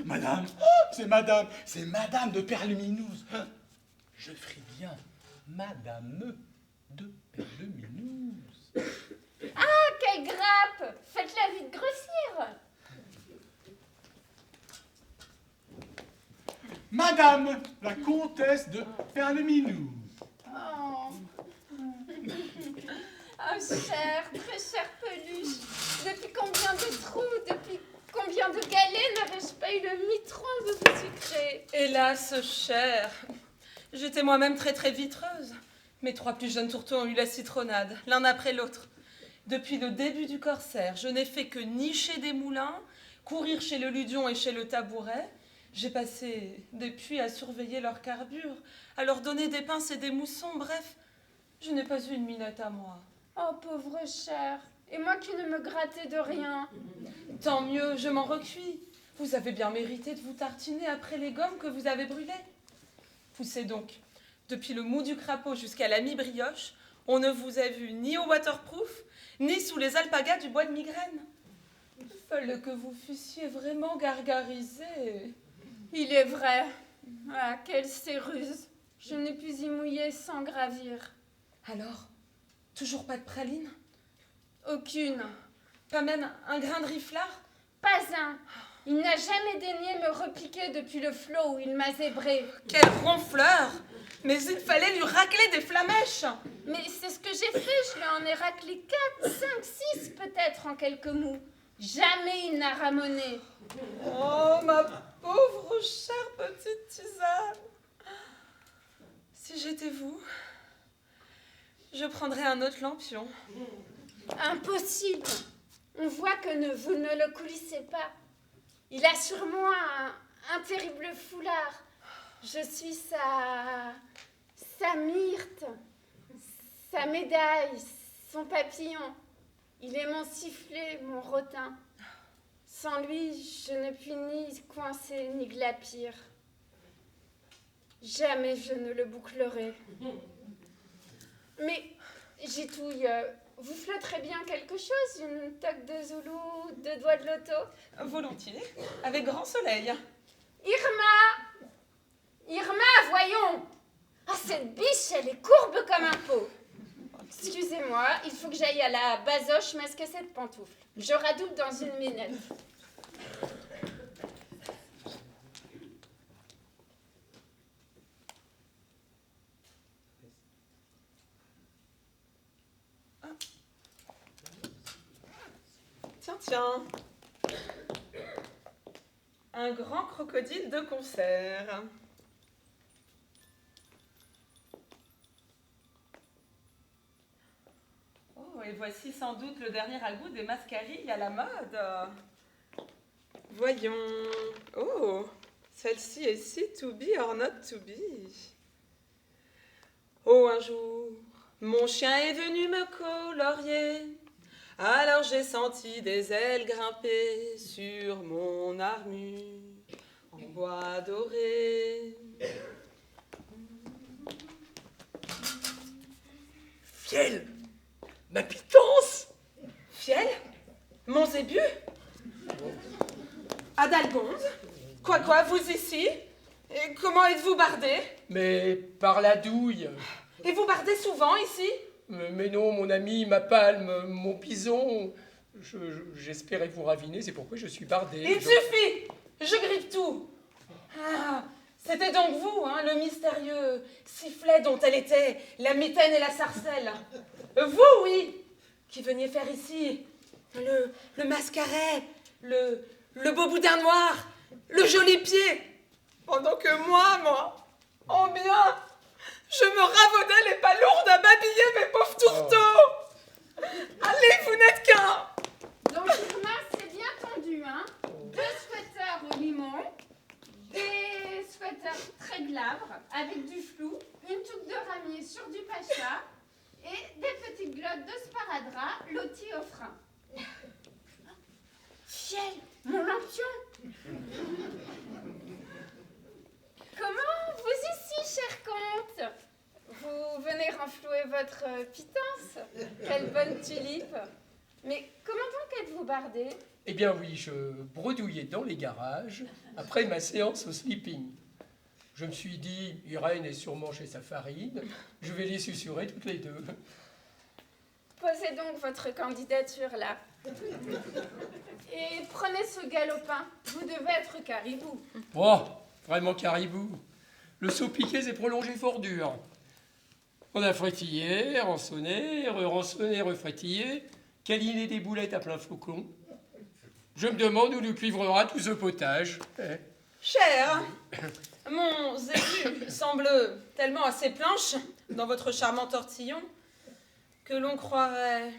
Madame, c'est madame de Perlumineuse. Je ferai bien madame de Perlumineuse. Ah, quelle grappe! Faites-la vite grossir. Madame la comtesse de Perlumineuse. Oh. Oh, chère, très chère peluche. Depuis combien de trous, depuis combien de galets n'avais-je pas eu le mitron de vous sucrer? Hélas, chère, j'étais moi-même très très vitreuse. Mes 3 plus jeunes tourteaux ont eu la citronnade, l'un après l'autre. Depuis le début du corsaire, je n'ai fait que nicher des moulins, courir chez le Ludion et chez le Tabouret. J'ai passé des puits à surveiller leur carbure, à leur donner des pinces et des moussons, bref, je n'ai pas eu une minute à moi. Oh, pauvre chère, et moi qui ne me grattais de rien. Tant mieux, je m'en recuis. Vous avez bien mérité de vous tartiner après les gommes que vous avez brûlées. Poussez donc. Depuis le mou du crapaud jusqu'à la mi-brioche, on ne vous a vu ni au waterproof, ni sous les alpagas du bois de migraine. Fallait que vous fussiez vraiment gargarisé. Il est vrai. Ah, quelle céruse. Je n'ai pu y mouiller sans gravir. Alors, toujours pas de praline? Aucune. Pas même un grain de riflard? Pas un. Il n'a jamais daigné me repiquer depuis le flot où il m'a zébré. Quel ronfleur! Mais il fallait lui racler des flamèches. Mais c'est ce que j'ai fait, je lui en ai raclé 4, 5, 6 peut-être en quelques mots. Jamais il n'a ramoné. Oh, ma pauvre chère petite tisane. Si j'étais vous, je prendrais un autre lampion. Impossible. On voit que vous ne le coulissez pas. Il a sur moi un terrible foulard. Je suis sa myrte, sa médaille, son papillon. Il est mon sifflet, mon rotin. Sans lui, je ne puis ni coincer ni glapir. Jamais je ne le bouclerai. Mais, Gitouille, vous flotterez bien quelque chose? Une toque de Zoulou, 2 doigts de loto? Volontiers, avec grand soleil. Irma, voyons! Ah, cette biche, elle est courbe comme un pot. Excusez-moi, il faut que j'aille à la basoche masquer cette pantoufle. Je radouble dans une minute. Tiens. Un grand crocodile de concert. Oh, et voici sans doute le dernier ragoût des mascarilles à la mode. Voyons. Oh, celle-ci est si to be or not to be. Oh, un jour, mon chien est venu me colorier. Alors j'ai senti des ailes grimper sur mon armure en bois doré. Fiel, ma pitance. Fiel? Mon zébu? Adalbonde? Quoi, vous ici? Et comment êtes-vous bardé? Mais par la douille. Et vous bardez souvent ici? Mais non, mon ami, ma palme, mon pison. J'espérais vous raviner, c'est pourquoi je suis bardé. Il suffit! Je grippe tout! Ah, C'était donc vous, hein, le mystérieux sifflet dont elle était la mitaine et la sarcelle. Vous, oui, qui veniez faire ici le mascaret, le beau boudin noir, le joli pied. Pendant que moi, en bien, je me ravaudais les palourdes à babiller mes pauvres tourteaux. Allez, vous n'êtes qu'un. Donc, Irma, c'est bien tendu, hein. 2 sweaters au limon, des sweaters très glabres, avec du flou, une touque de ramier sur du pacha et des petites glottes de sparadrap loties au frein. Ciel, mon lampion! Comment vous ici, cher comte? Vous venez renflouer votre pitance? Quelle bonne tulipe! Mais comment donc êtes-vous bardé? Eh bien oui, je bredouillais dans les garages après ma séance au sleeping. Je me suis dit, Irène est sûrement chez sa farine, je vais les susurrer toutes les deux. Posez donc votre candidature là. Et prenez ce galopin. Vous devez être caribou. Oh, vraiment caribou. Le saut piqué s'est prolongé fort dur. On a frétillé, rançonné, re-rançonné, refrétillé, câliné des boulettes à plein flocon. Je me demande où nous cuivrera tout ce potage. Cher, mon zébu semble tellement assez planche dans votre charmant tortillon que l'on croirait...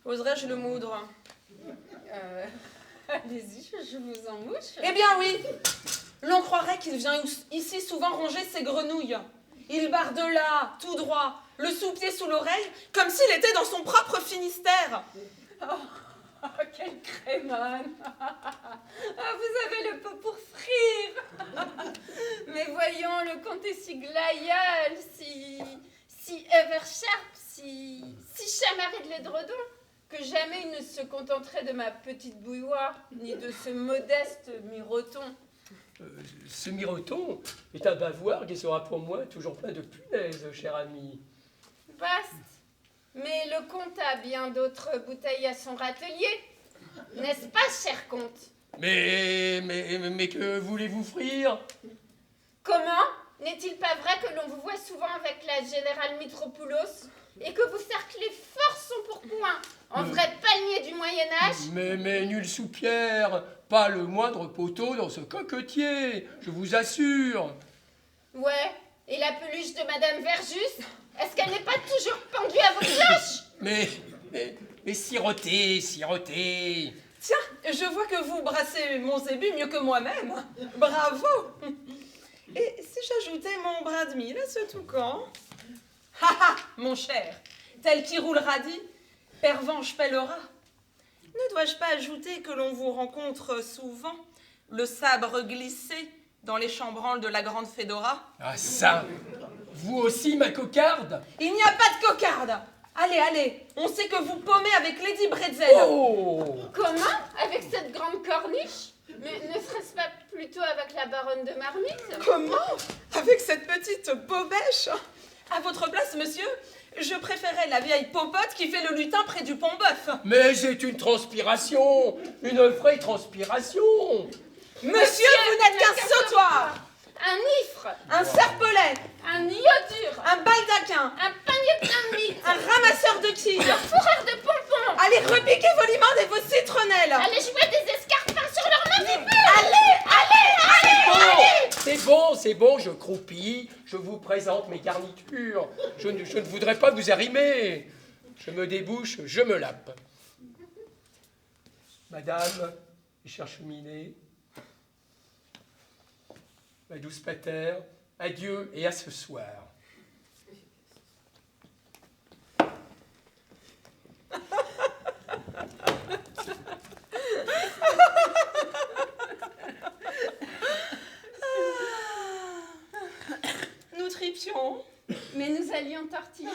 Oserais-je le moudre? Allez-y, je vous en mouche. Eh bien oui, l'on croirait qu'il vient ici souvent ronger ses grenouilles. Il barre de là, tout droit, le sous-pied sous l'oreille, comme s'il était dans son propre Finistère. Oh, quelle crémone! Vous avez le pot pour frire! Mais voyons, le comte est si glaïeul, si ever-sharp, si chamarré de l'édredon, que jamais il ne se contenterait de ma petite bouilloire, ni de ce modeste miroton. Ce miroton est un bavoir qui sera pour moi toujours plein de punaises, cher ami. Baste! Mais le comte a bien d'autres bouteilles à son râtelier, n'est-ce pas, cher comte? Mais que voulez-vous frire? Comment? N'est-il pas vrai que l'on vous voit souvent avec la générale Mitropoulos et que vous cerclez fort son pourpoint en vrai palmier du Moyen-Âge? Mais nul sous-pierre, pas le moindre poteau dans ce coquetier, je vous assure. Ouais, et la peluche de Madame Verjus? Est-ce qu'elle n'est pas toujours pendue à vos cloches? Mais sirotez. Tiens, je vois que vous brassez mon zébu mieux que moi-même. Bravo! Et si j'ajoutais mon bras de mie à ce toucan? Ha ha, mon cher, tel qui roulera dit, pervenche pèlera. Ne dois-je pas ajouter que l'on vous rencontre souvent, le sabre glissé dans les chambranles de la grande Fédora? Ah ça, vous aussi, ma cocarde? Il n'y a pas de cocarde. Allez, on sait que vous paumez avec Lady Bretzel. Oh! Comment? Avec cette grande corniche? Mais ne serait-ce pas plutôt avec la baronne de Marmite? Comment? Avec cette petite bobèche? À votre place, monsieur, je préférais la vieille popote qui fait le lutin près du Pont-Bœuf. Mais c'est une transpiration, une vraie transpiration. Monsieur, vous n'êtes qu'un sautoir, Un ifre, un serpelet, un iodure, un baldaquin, un panier plein de mythes, un ramasseur de quilles. un fourreur de pompons. Allez, repiquez vos limandes et vos citronnelles. Allez jouer des escarpins sur leur mandibule. C'est bon, je croupis, je vous présente mes garnitures. Je ne voudrais pas vous arrimer. Je me débouche, je me lappe. Madame, chère cheminée, ma douce pater, adieu et à ce soir. Nous tripions. Mais nous allions tortiller.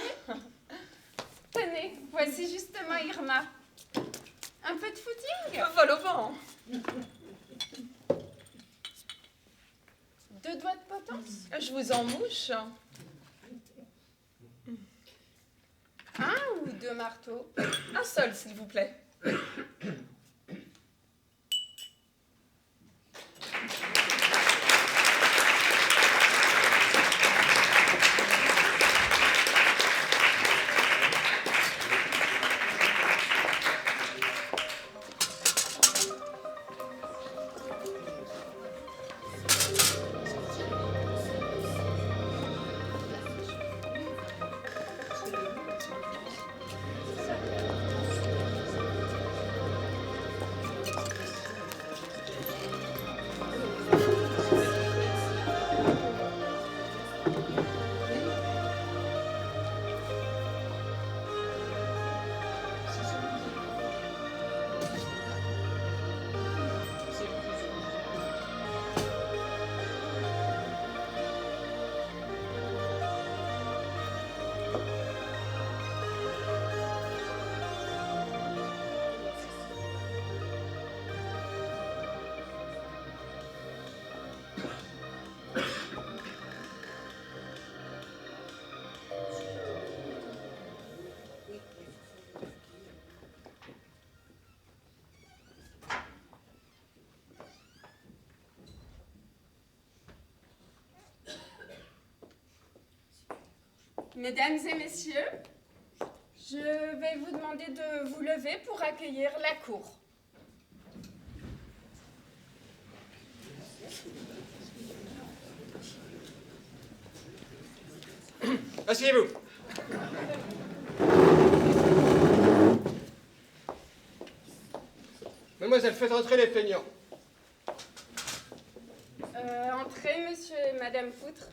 Tenez, voici justement Irma. Un peu de footing? Vol au vent. 2 doigts de potence? Je vous en mouche. 1 ou 2 marteaux? Un seul, s'il vous plaît. Mesdames et messieurs, je vais vous demander de vous lever pour accueillir la cour. Asseyez-vous. Mademoiselle, faites entrer les plaignants. Entrez, monsieur et madame Poutre.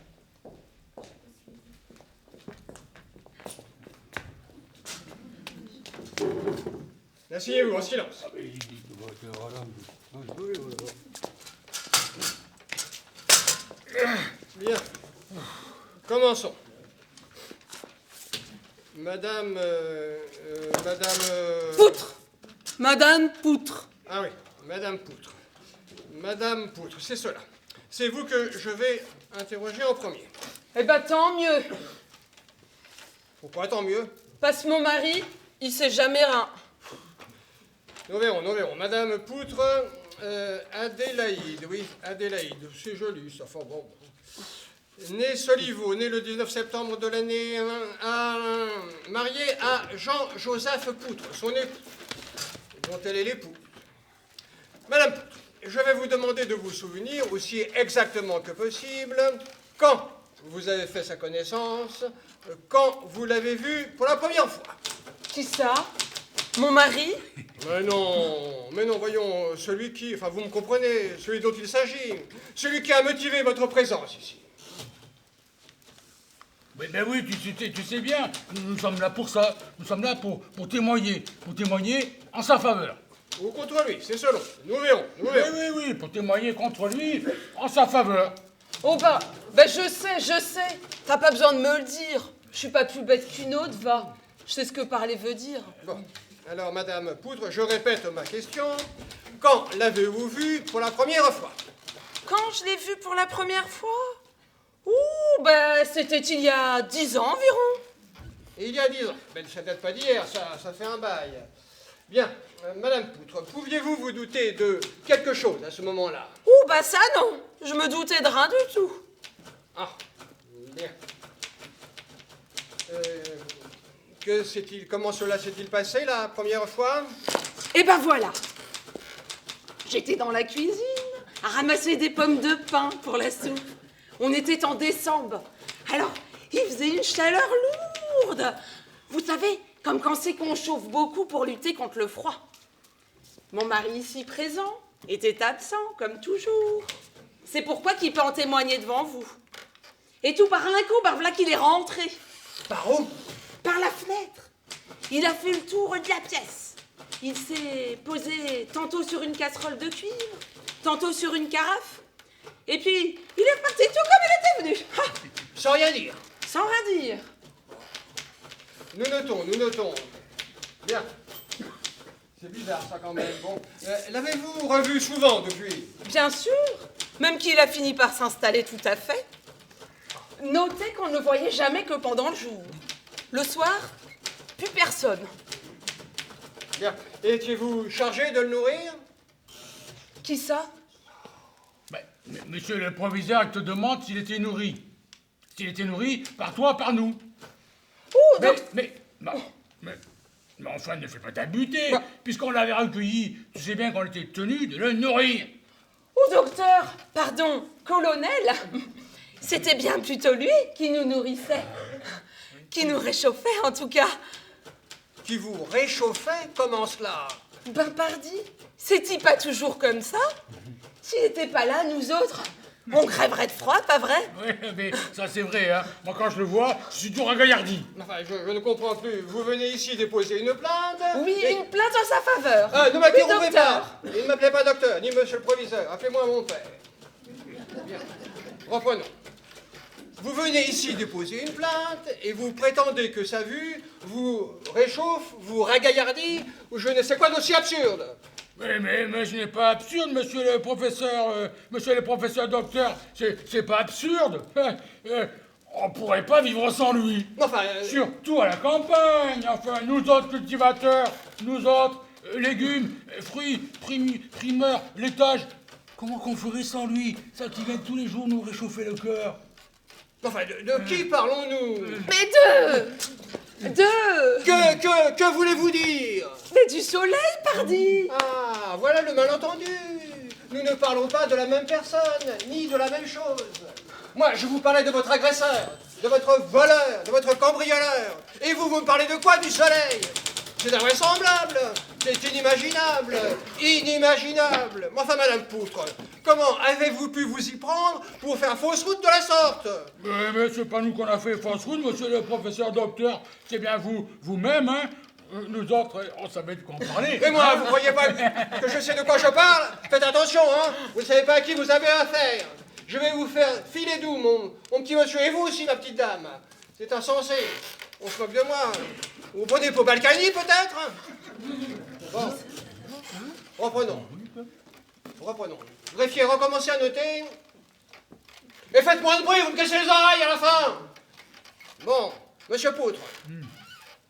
Asseyez-vous en silence. Bien. Commençons. Madame... Poutre. Madame Poutre. Ah oui, Madame Poutre. Madame Poutre, c'est cela. C'est vous que je vais interroger en premier. Eh ben tant mieux. Pourquoi tant mieux? Parce que mon mari, il sait jamais rien. Nous verrons, nous verrons. Madame Poutre, Adélaïde, oui, Adélaïde, c'est joli, ça, enfin bon. Née Soliveau, née le 19 septembre de l'année, mariée à Jean-Joseph Poutre, son époux, dont elle est l'époux. Madame Poutre, je vais vous demander de vous souvenir, aussi exactement que possible, quand vous avez fait sa connaissance, quand vous l'avez vu pour la première fois. Qui ça? Mon mari? Mais non, voyons, celui qui, enfin vous me comprenez, celui dont il s'agit, celui qui a motivé votre présence ici. Ben oui, tu sais bien, nous sommes là pour ça. Nous sommes là pour témoigner en sa faveur. Ou contre lui, c'est selon. Nous verrons, nous verrons. Oui, pour témoigner contre lui en sa faveur. Oh je sais. T'as pas besoin de me le dire. Je suis pas plus bête qu'une autre, va. Je sais ce que parler veut dire. Bon, alors Madame Poutre, je répète ma question. Quand l'avez-vous vu pour la première fois? Quand je l'ai vu pour la première fois? C'était il y a 10 ans environ. Il y a 10 ans. Ben, ça date pas d'hier, ça fait un bail. Bien, Madame Poutre, pouviez-vous vous douter de quelque chose à ce moment-là? Ça non. Je me doutais de rien du tout. Ah, bien. Comment cela s'est-il passé la première fois? Et ben voilà. J'étais dans la cuisine à ramasser des pommes de pin pour la soupe. On était en décembre. Alors, il faisait une chaleur lourde. Vous savez, comme quand c'est qu'on chauffe beaucoup pour lutter contre le froid. Mon mari ici présent était absent, comme toujours. C'est pourquoi qu'il peut en témoigner devant vous. Et tout par un coup, voilà qu'il est rentré. Par où? Par la fenêtre. Il a fait le tour de la pièce. Il s'est posé tantôt sur une casserole de cuivre, tantôt sur une carafe. Et puis, il est parti tout comme il était venu. Sans rien dire. Sans rien dire. Nous notons. Bien. C'est bizarre ça quand même. Bon, l'avez-vous revu souvent depuis? Bien sûr. Même qu'il a fini par s'installer tout à fait. Notez qu'on ne le voyait jamais que pendant le jour. Le soir, plus personne. Bien. Étiez-vous chargé de le nourrir? Qui ça? Monsieur le proviseur te demande s'il était nourri. S'il était nourri par toi, par nous. Mais enfin, ne fais pas t'abuter, puisqu'on l'avait recueilli, tu sais bien qu'on était tenu de le nourrir. Docteur, pardon, colonel, c'était bien plutôt lui qui nous nourrissait, qui nous réchauffait en tout cas. Qui vous réchauffait? Comment cela? Pardi, c'est-il pas toujours comme ça? S'il n'était pas là, nous autres, on crèverait de froid, pas vrai? Oui, mais ça c'est vrai, hein. Moi quand je le vois, je suis tout ragaillardi. Enfin, je ne comprends plus. Vous venez ici déposer une plainte? Oui, une plainte en sa faveur. Ah, ne m'interrompez Oui, pas. Il ne m'appelait pas docteur, ni monsieur le proviseur. Appelez-moi mon père. Bien. Reprenons. Vous venez ici déposer une plainte et vous prétendez que sa vue vous réchauffe, vous ragaillardit, ou je ne sais quoi d'aussi absurde. Mais ce n'est pas absurde, monsieur le professeur docteur. C'est pas absurde. On pourrait pas vivre sans lui. Enfin, surtout à la campagne. Enfin, nous autres cultivateurs, nous autres légumes, fruits, primeurs, laitage. Comment qu'on ferait sans lui? Ça qui vient tous les jours nous réchauffer le cœur. Enfin, de qui parlons-nous? Mais de... Que voulez-vous dire? Mais du soleil, pardi. Ah, voilà le malentendu. Nous ne parlons pas de la même personne, ni de la même chose. Moi, je vous parlais de votre agresseur, de votre voleur, de votre cambrioleur. Et vous me parlez de quoi? Du soleil? C'est invraisemblable, c'est inimaginable, inimaginable. Mais enfin, Madame Poutre, comment avez-vous pu vous y prendre pour faire fausse route de la sorte? Mais c'est pas nous qu'on a fait fausse route, monsieur le professeur docteur. C'est bien vous-même, hein. Nous autres, on savait de quoi on parlait. Et moi, vous croyez pas que je sais de quoi je parle? Faites attention, hein. Vous ne savez pas à qui vous avez affaire. Je vais vous faire filer doux, mon petit monsieur, et vous aussi, ma petite dame. C'est insensé. On se moque de moi. Vous prenez pour Balkany, peut-être? Bon. Reprenons. Greffier, recommencez à noter. Et faites moins de bruit, vous me cassez les oreilles à la fin. Bon, monsieur Poutre.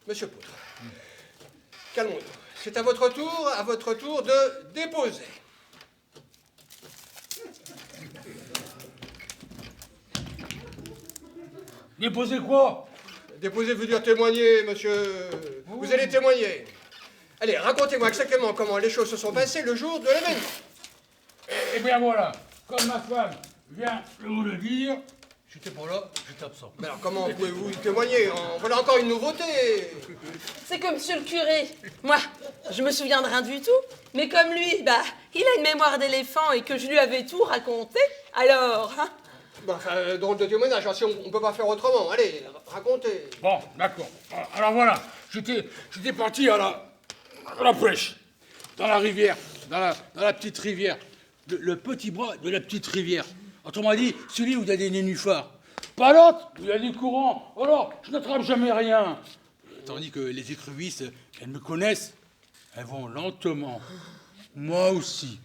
Monsieur Poutre. Calmons-nous. C'est à votre tour de déposer. Déposer quoi? Déposer veut dire témoigner, monsieur. Vous allez témoigner. Allez, racontez-moi exactement comment les choses se sont passées le jour de l'événement. Eh bien voilà, comme ma femme vient de vous le dire, j'étais pas là, j'étais absent. Mais alors comment pouvez-vous témoigner? Voilà encore une nouveauté. C'est comme monsieur le curé. Moi, je me souviens de rien du tout. Mais comme lui, bah, il a une mémoire d'éléphant et que je lui avais tout raconté, alors, hein. Bah, enfin, drôle de témoignage, hein, si on peut pas faire autrement. Allez, racontez. Bon, d'accord. Alors voilà, j'étais parti à la pêche, dans la rivière, dans la petite rivière, le petit bras de la petite rivière. Autrement dit, celui où il y a des nénuphars. Pas l'autre, où il y a des courants. Alors, je n'attrape jamais rien. Tandis que les écrevisses, elles me connaissent, elles vont lentement. Moi aussi.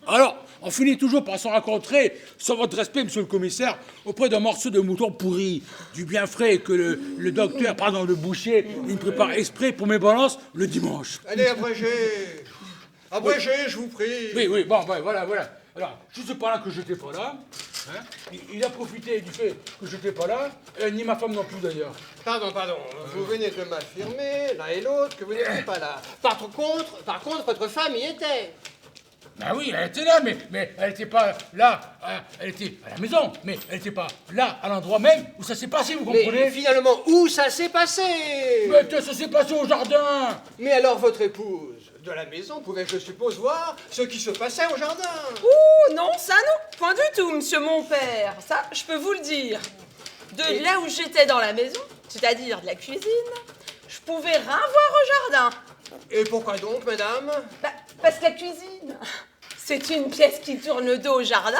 Alors, on finit toujours par se rencontrer, sans votre respect, monsieur le commissaire, auprès d'un morceau de mouton pourri, du bien frais que le docteur, pardon, le boucher, il me prépare exprès pour mes balances le dimanche. Allez, abrégez. Abrégez, je vous prie. Oui, bon, ben, voilà. Alors, je sais pas là que j'étais pas là. Hein. Il a profité du fait que j'étais pas là, ni ma femme non plus d'ailleurs. Pardon. Vous venez de m'affirmer, l'un et l'autre, que vous n'étiez pas là. Par contre, votre femme y était. Ben oui, elle était là, mais elle était pas là, elle était à la maison, mais elle était pas là, à l'endroit même où ça s'est passé, vous comprenez? Mais finalement, où ça s'est passé? Mais ça s'est passé au jardin. Mais alors votre épouse de la maison pouvait, je suppose, voir ce qui se passait au jardin. Ouh, non, ça non, point du tout, monsieur mon père. Ça, je peux vous le dire. De là où j'étais dans la maison, c'est-à-dire de la cuisine, je pouvais rien voir au jardin. Et pourquoi donc, madame? Bah, parce que la cuisine, c'est une pièce qui tourne le dos au jardin.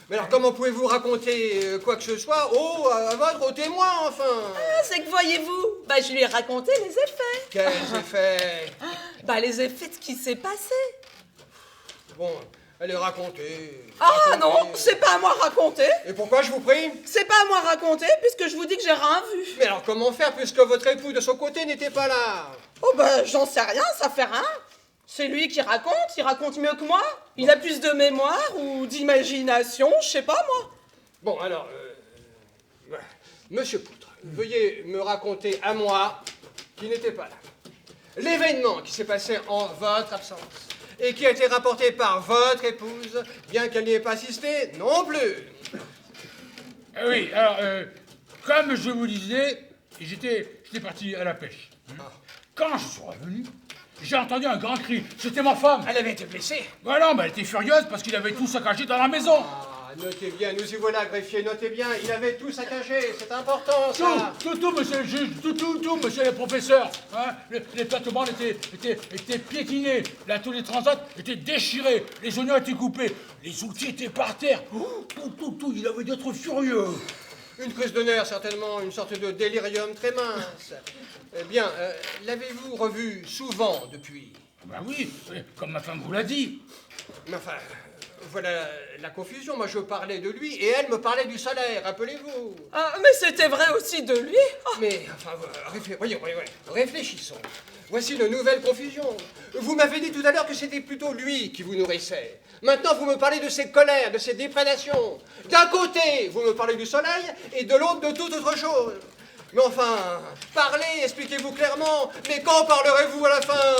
Mais alors comment pouvez-vous raconter quoi que ce soit au témoin, enfin? Ah, c'est que voyez-vous, bah, je lui ai raconté les effets. Quels effets? Bah, les effets de ce qui s'est passé. Bon, allez, racontez. Ah non, c'est pas à moi raconter. Et pourquoi, je vous prie? C'est pas à moi raconter, puisque je vous dis que j'ai rien vu. Mais alors comment faire, puisque votre époux de son côté n'était pas là? Oh bah, j'en sais rien, ça fait rien. C'est lui qui raconte, il raconte mieux que moi. Il a plus de mémoire ou d'imagination, je sais pas moi. Bon, alors, monsieur Poutre, veuillez me raconter à moi, qui n'était pas là, l'événement qui s'est passé en votre absence et qui a été rapporté par votre épouse, bien qu'elle n'y ait pas assisté non plus. Oui, alors, comme je vous disais, j'étais parti à la pêche. Quand je suis revenu, j'ai entendu un grand cri. C'était ma femme. Elle avait été blessée. Voilà, mais elle était furieuse parce qu'il avait tout saccagé dans la maison. Ah, notez bien, nous y voilà, greffier, notez bien, il avait tout saccagé, c'est important, ça. Tout, monsieur le juge, tout, monsieur le professeur. Hein, les plates-bandes étaient piétinées, la tour des transats était déchirée, les oignons étaient coupés, les outils étaient par terre. Tout, il avait d'être furieux. Une crise de nerfs, certainement, une sorte de délirium très mince. Eh bien, l'avez-vous revu souvent depuis? Ben oui, comme ma femme vous l'a dit. Mais enfin, Voilà la confusion. Moi, je parlais de lui et elle me parlait du salaire, rappelez-vous. Ah, mais c'était vrai aussi de lui. Mais, enfin, voyons, réfléchissons. Voici une nouvelle confusion. Vous m'avez dit tout à l'heure que c'était plutôt lui qui vous nourrissait. Maintenant, vous me parlez de ses colères, de ses déprédations. D'un côté, vous me parlez du soleil, et de l'autre, de toute autre chose. Mais enfin, parlez, expliquez-vous clairement. Mais quand parlerez-vous à la fin?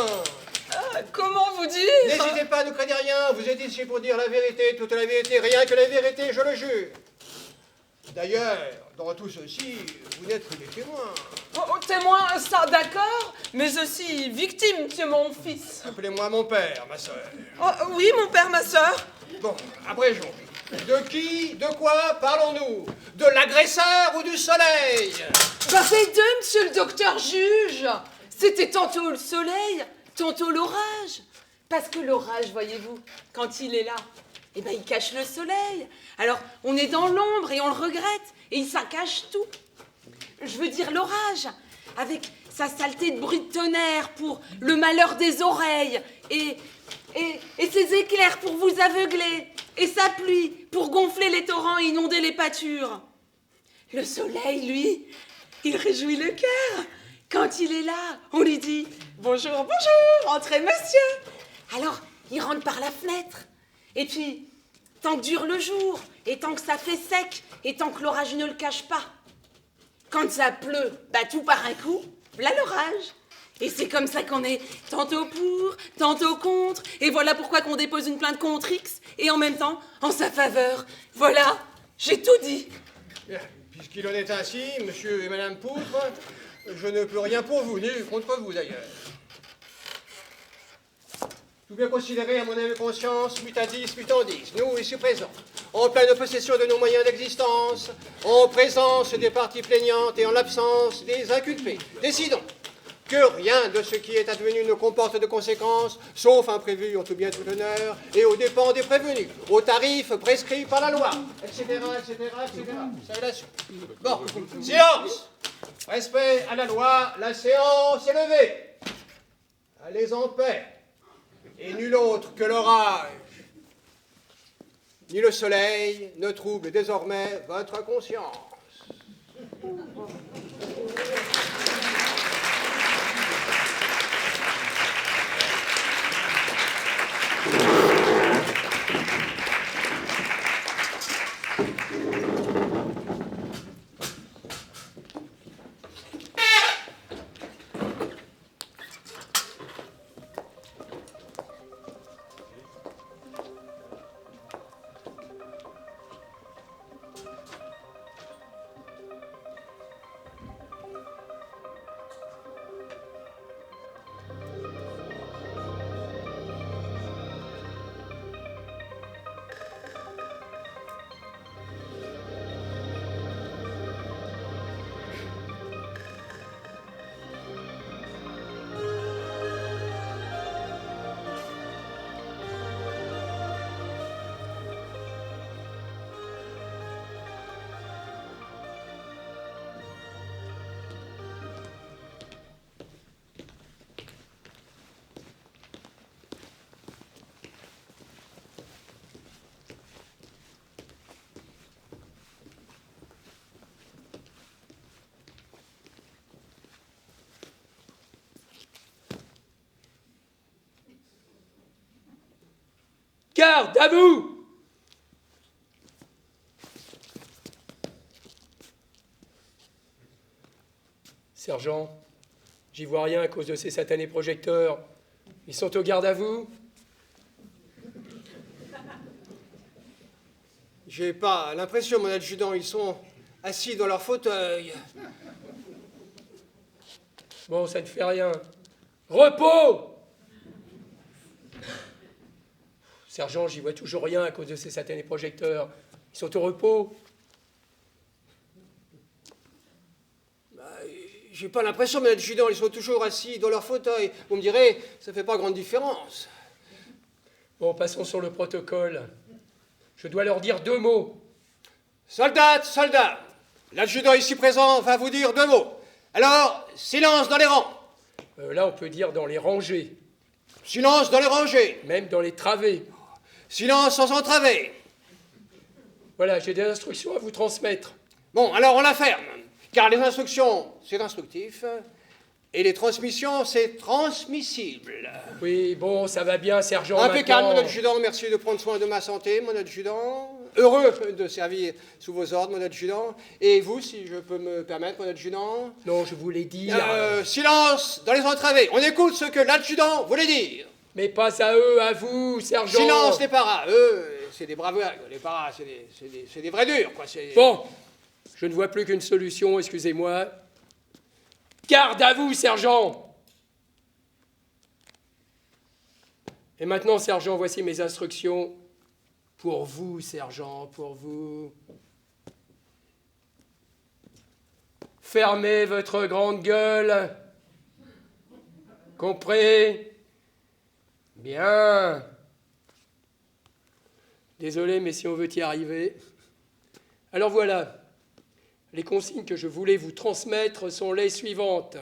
Ah, comment vous dire? N'hésitez pas, ne craignez rien. Vous êtes ici pour dire la vérité, toute la vérité, rien que la vérité, je le jure. D'ailleurs, dans tout ceci, vous n'êtes que des témoins. Oh, témoin, ça d'accord, mais aussi victime, tu es mon fils. Appelez-moi mon père, ma sœur. Oh, oui, mon père, ma sœur. Bon, abrégeons. De qui, de quoi parlons-nous? De l'agresseur ou du soleil? Bah, les deux, monsieur le docteur juge. C'était tantôt le soleil, tantôt l'orage. Parce que l'orage, voyez-vous, quand il est là, eh ben, il cache le soleil. Alors, on est dans l'ombre et on le regrette. Et ça cache tout. Je veux dire l'orage, avec sa saleté de bruit de tonnerre pour le malheur des oreilles, et ses éclairs pour vous aveugler, et sa pluie pour gonfler les torrents et inonder les pâtures. Le soleil, lui, il réjouit le cœur. Quand il est là, on lui dit « Bonjour, bonjour, entrez, monsieur !» Alors, il rentre par la fenêtre. Et puis, tant que dure le jour, et tant que ça fait sec, et tant que l'orage ne le cache pas. Quand ça pleut, bah tout par un coup, voilà l'orage. Et c'est comme ça qu'on est tantôt pour, tantôt contre, et voilà pourquoi qu'on dépose une plainte contre X, et en même temps, en sa faveur. Voilà, j'ai tout dit. Bien, puisqu'il en est ainsi, monsieur et madame Poutre, je ne peux rien pour vous, ni contre vous d'ailleurs. Tout bien considéré à mon âme et conscience, 8 à 10, 8 en 10, nous ici présents, en pleine possession de nos moyens d'existence, en présence des parties plaignantes et en l'absence des inculpés, décidons que rien de ce qui est advenu ne comporte de conséquences, sauf imprévu en tout bien tout honneur, et aux dépens des prévenus, aux tarifs prescrits par la loi, etc., etc., etc. Ça est là-dessus. Bon, silence! Respect à la loi, la séance est levée. Allez en paix. Et nul autre que l'orage, ni le soleil, ne trouble désormais votre conscience. Garde à vous! Sergent, j'y vois rien à cause de ces satanés projecteurs. Ils sont au garde à vous? J'ai pas l'impression, mon adjudant, ils sont assis dans leur fauteuil. Bon, ça ne fait rien. Repos! Sergent, j'y vois toujours rien à cause de ces satanés projecteurs. Ils sont au repos. J'ai pas l'impression, mon adjudant, ils sont toujours assis dans leur fauteuil. Vous me direz, ça fait pas grande différence. Bon, passons sur le protocole. Je dois leur dire 2 mots. Soldats, soldats, l'adjudant ici présent va vous dire 2 mots. Alors, silence dans les rangs. Là, on peut dire dans les rangées, Silence dans les rangées. même dans les travées. Silence sans entraver. Voilà, j'ai des instructions à vous transmettre. Bon, alors on la ferme, car les instructions, c'est instructif, et les transmissions, c'est transmissible. Oui, bon, ça va bien, sergent. Impeccable, maintenant. mon adjudant, merci de prendre soin de ma santé, mon adjudant. Heureux de servir sous vos ordres, mon adjudant. Et vous, si je peux me permettre, mon adjudant. Non, je voulais dire... Silence dans les entravées. On écoute ce que l'adjudant voulait dire. Mais pas à eux, à vous, sergent. Silence, les paras. Eux, c'est des braves. Les paras, c'est des vrais durs, quoi. Bon, je ne vois plus qu'une solution, excusez-moi. Garde à vous, sergent. Et maintenant, sergent, voici mes instructions. Pour vous, sergent, pour vous. Fermez votre grande gueule. Compris? Bien. Désolé, mais si on veut y arriver. Alors voilà. Les consignes que je voulais vous transmettre sont les suivantes.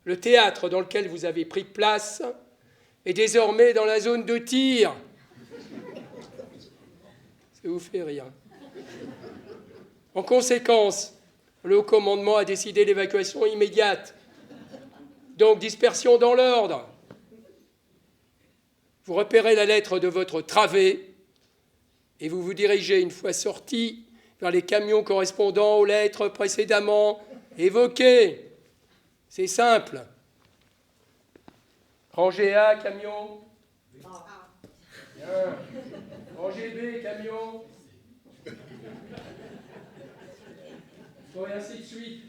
Le théâtre dans lequel vous avez pris place est désormais dans la zone de tir. Ça vous fait rire. En conséquence, le haut commandement a décidé l'évacuation immédiate. Donc, dispersion dans l'ordre. Vous repérez la lettre de votre travée et vous vous dirigez, une fois sorti, vers les camions correspondant aux lettres précédemment évoquées. C'est simple. Rangée A, camion. Bien. Rangée B, camion. Bon, et ainsi de suite.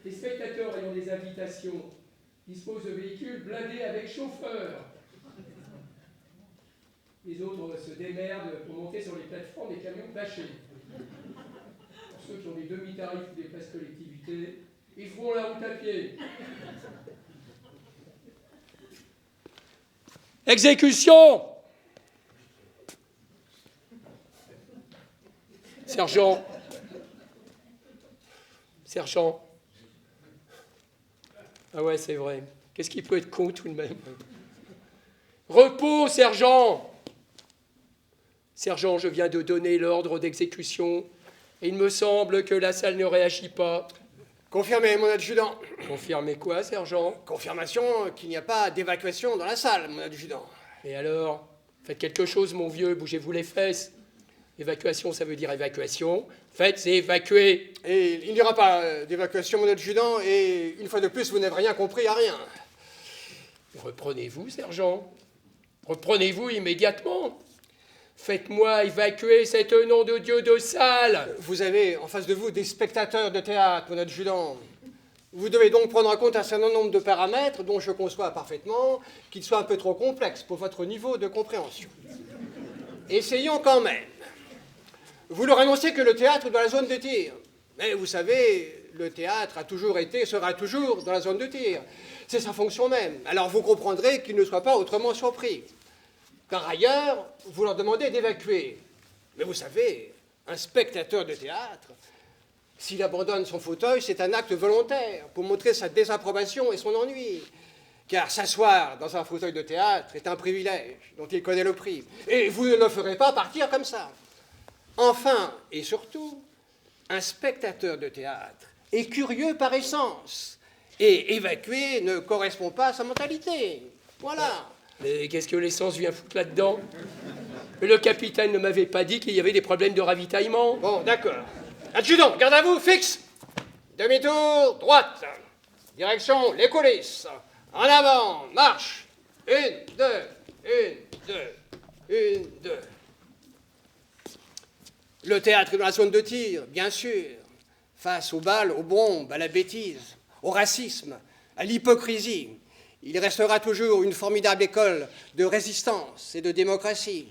Les spectateurs ayant des invitations disposent de véhicules blindés avec chauffeur. Les autres se démerdent pour monter sur les plateformes des camions bâchés. Pour ceux qui ont des demi-tarifs ou des places collectivités, ils feront la route à pied. Exécution! Sergent. Sergent. Ah ouais, c'est vrai. Qu'est-ce qui peut être con tout de même? Repos, sergent! Sergent, je viens de donner l'ordre d'exécution et il me semble que la salle ne réagit pas. Confirmez, mon adjudant. Confirmez quoi, sergent? Confirmation qu'il n'y a pas d'évacuation dans la salle, mon adjudant. Et alors? Faites quelque chose, mon vieux, bougez-vous les fesses. Évacuation, ça veut dire évacuation. Faites évacuer. Et il n'y aura pas d'évacuation, mon adjudant, et une fois de plus, vous n'avez rien compris à rien. Reprenez-vous, sergent. Reprenez-vous immédiatement. Faites-moi évacuer cette nom de Dieu de salle. Vous avez en face de vous des spectateurs de théâtre, mon adjudant. Vous devez donc prendre en compte un certain nombre de paramètres dont je conçois parfaitement qu'ils soient un peu trop complexes pour votre niveau de compréhension. Essayons quand même. Vous leur annoncez que le théâtre est dans la zone de tir. Mais vous savez, le théâtre a toujours été et sera toujours dans la zone de tir. C'est sa fonction même. Alors vous comprendrez qu'ils ne soient pas autrement surpris. Par ailleurs, vous leur demandez d'évacuer. Mais vous savez, un spectateur de théâtre, s'il abandonne son fauteuil, c'est un acte volontaire pour montrer sa désapprobation et son ennui. Car s'asseoir dans un fauteuil de théâtre est un privilège dont il connaît le prix. Et vous ne le ferez pas partir comme ça. Enfin, et surtout, un spectateur de théâtre est curieux par essence. Et évacuer ne correspond pas à sa mentalité. Voilà. Mais qu'est-ce que l'essence vient foutre là-dedans? Le capitaine ne m'avait pas dit qu'il y avait des problèmes de ravitaillement. Bon, d'accord. Adjudant, garde à vous, fixe. Demi-tour, droite. Direction, les coulisses. En avant, marche. 1, 2, 1, 2, 1, 2. Le théâtre est dans la zone de tir, bien sûr. Face aux balles, aux bombes, à la bêtise, au racisme, à l'hypocrisie. Il restera toujours une formidable école de résistance et de démocratie.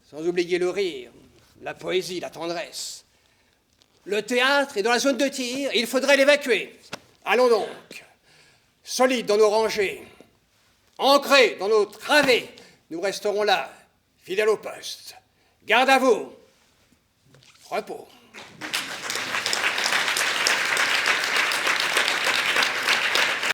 Sans oublier le rire, la poésie, la tendresse. Le théâtre est dans la zone de tir et il faudrait l'évacuer. Allons donc. Solides dans nos rangées, ancrés dans nos travées, nous resterons là, fidèles au poste. Garde à vous. Repos.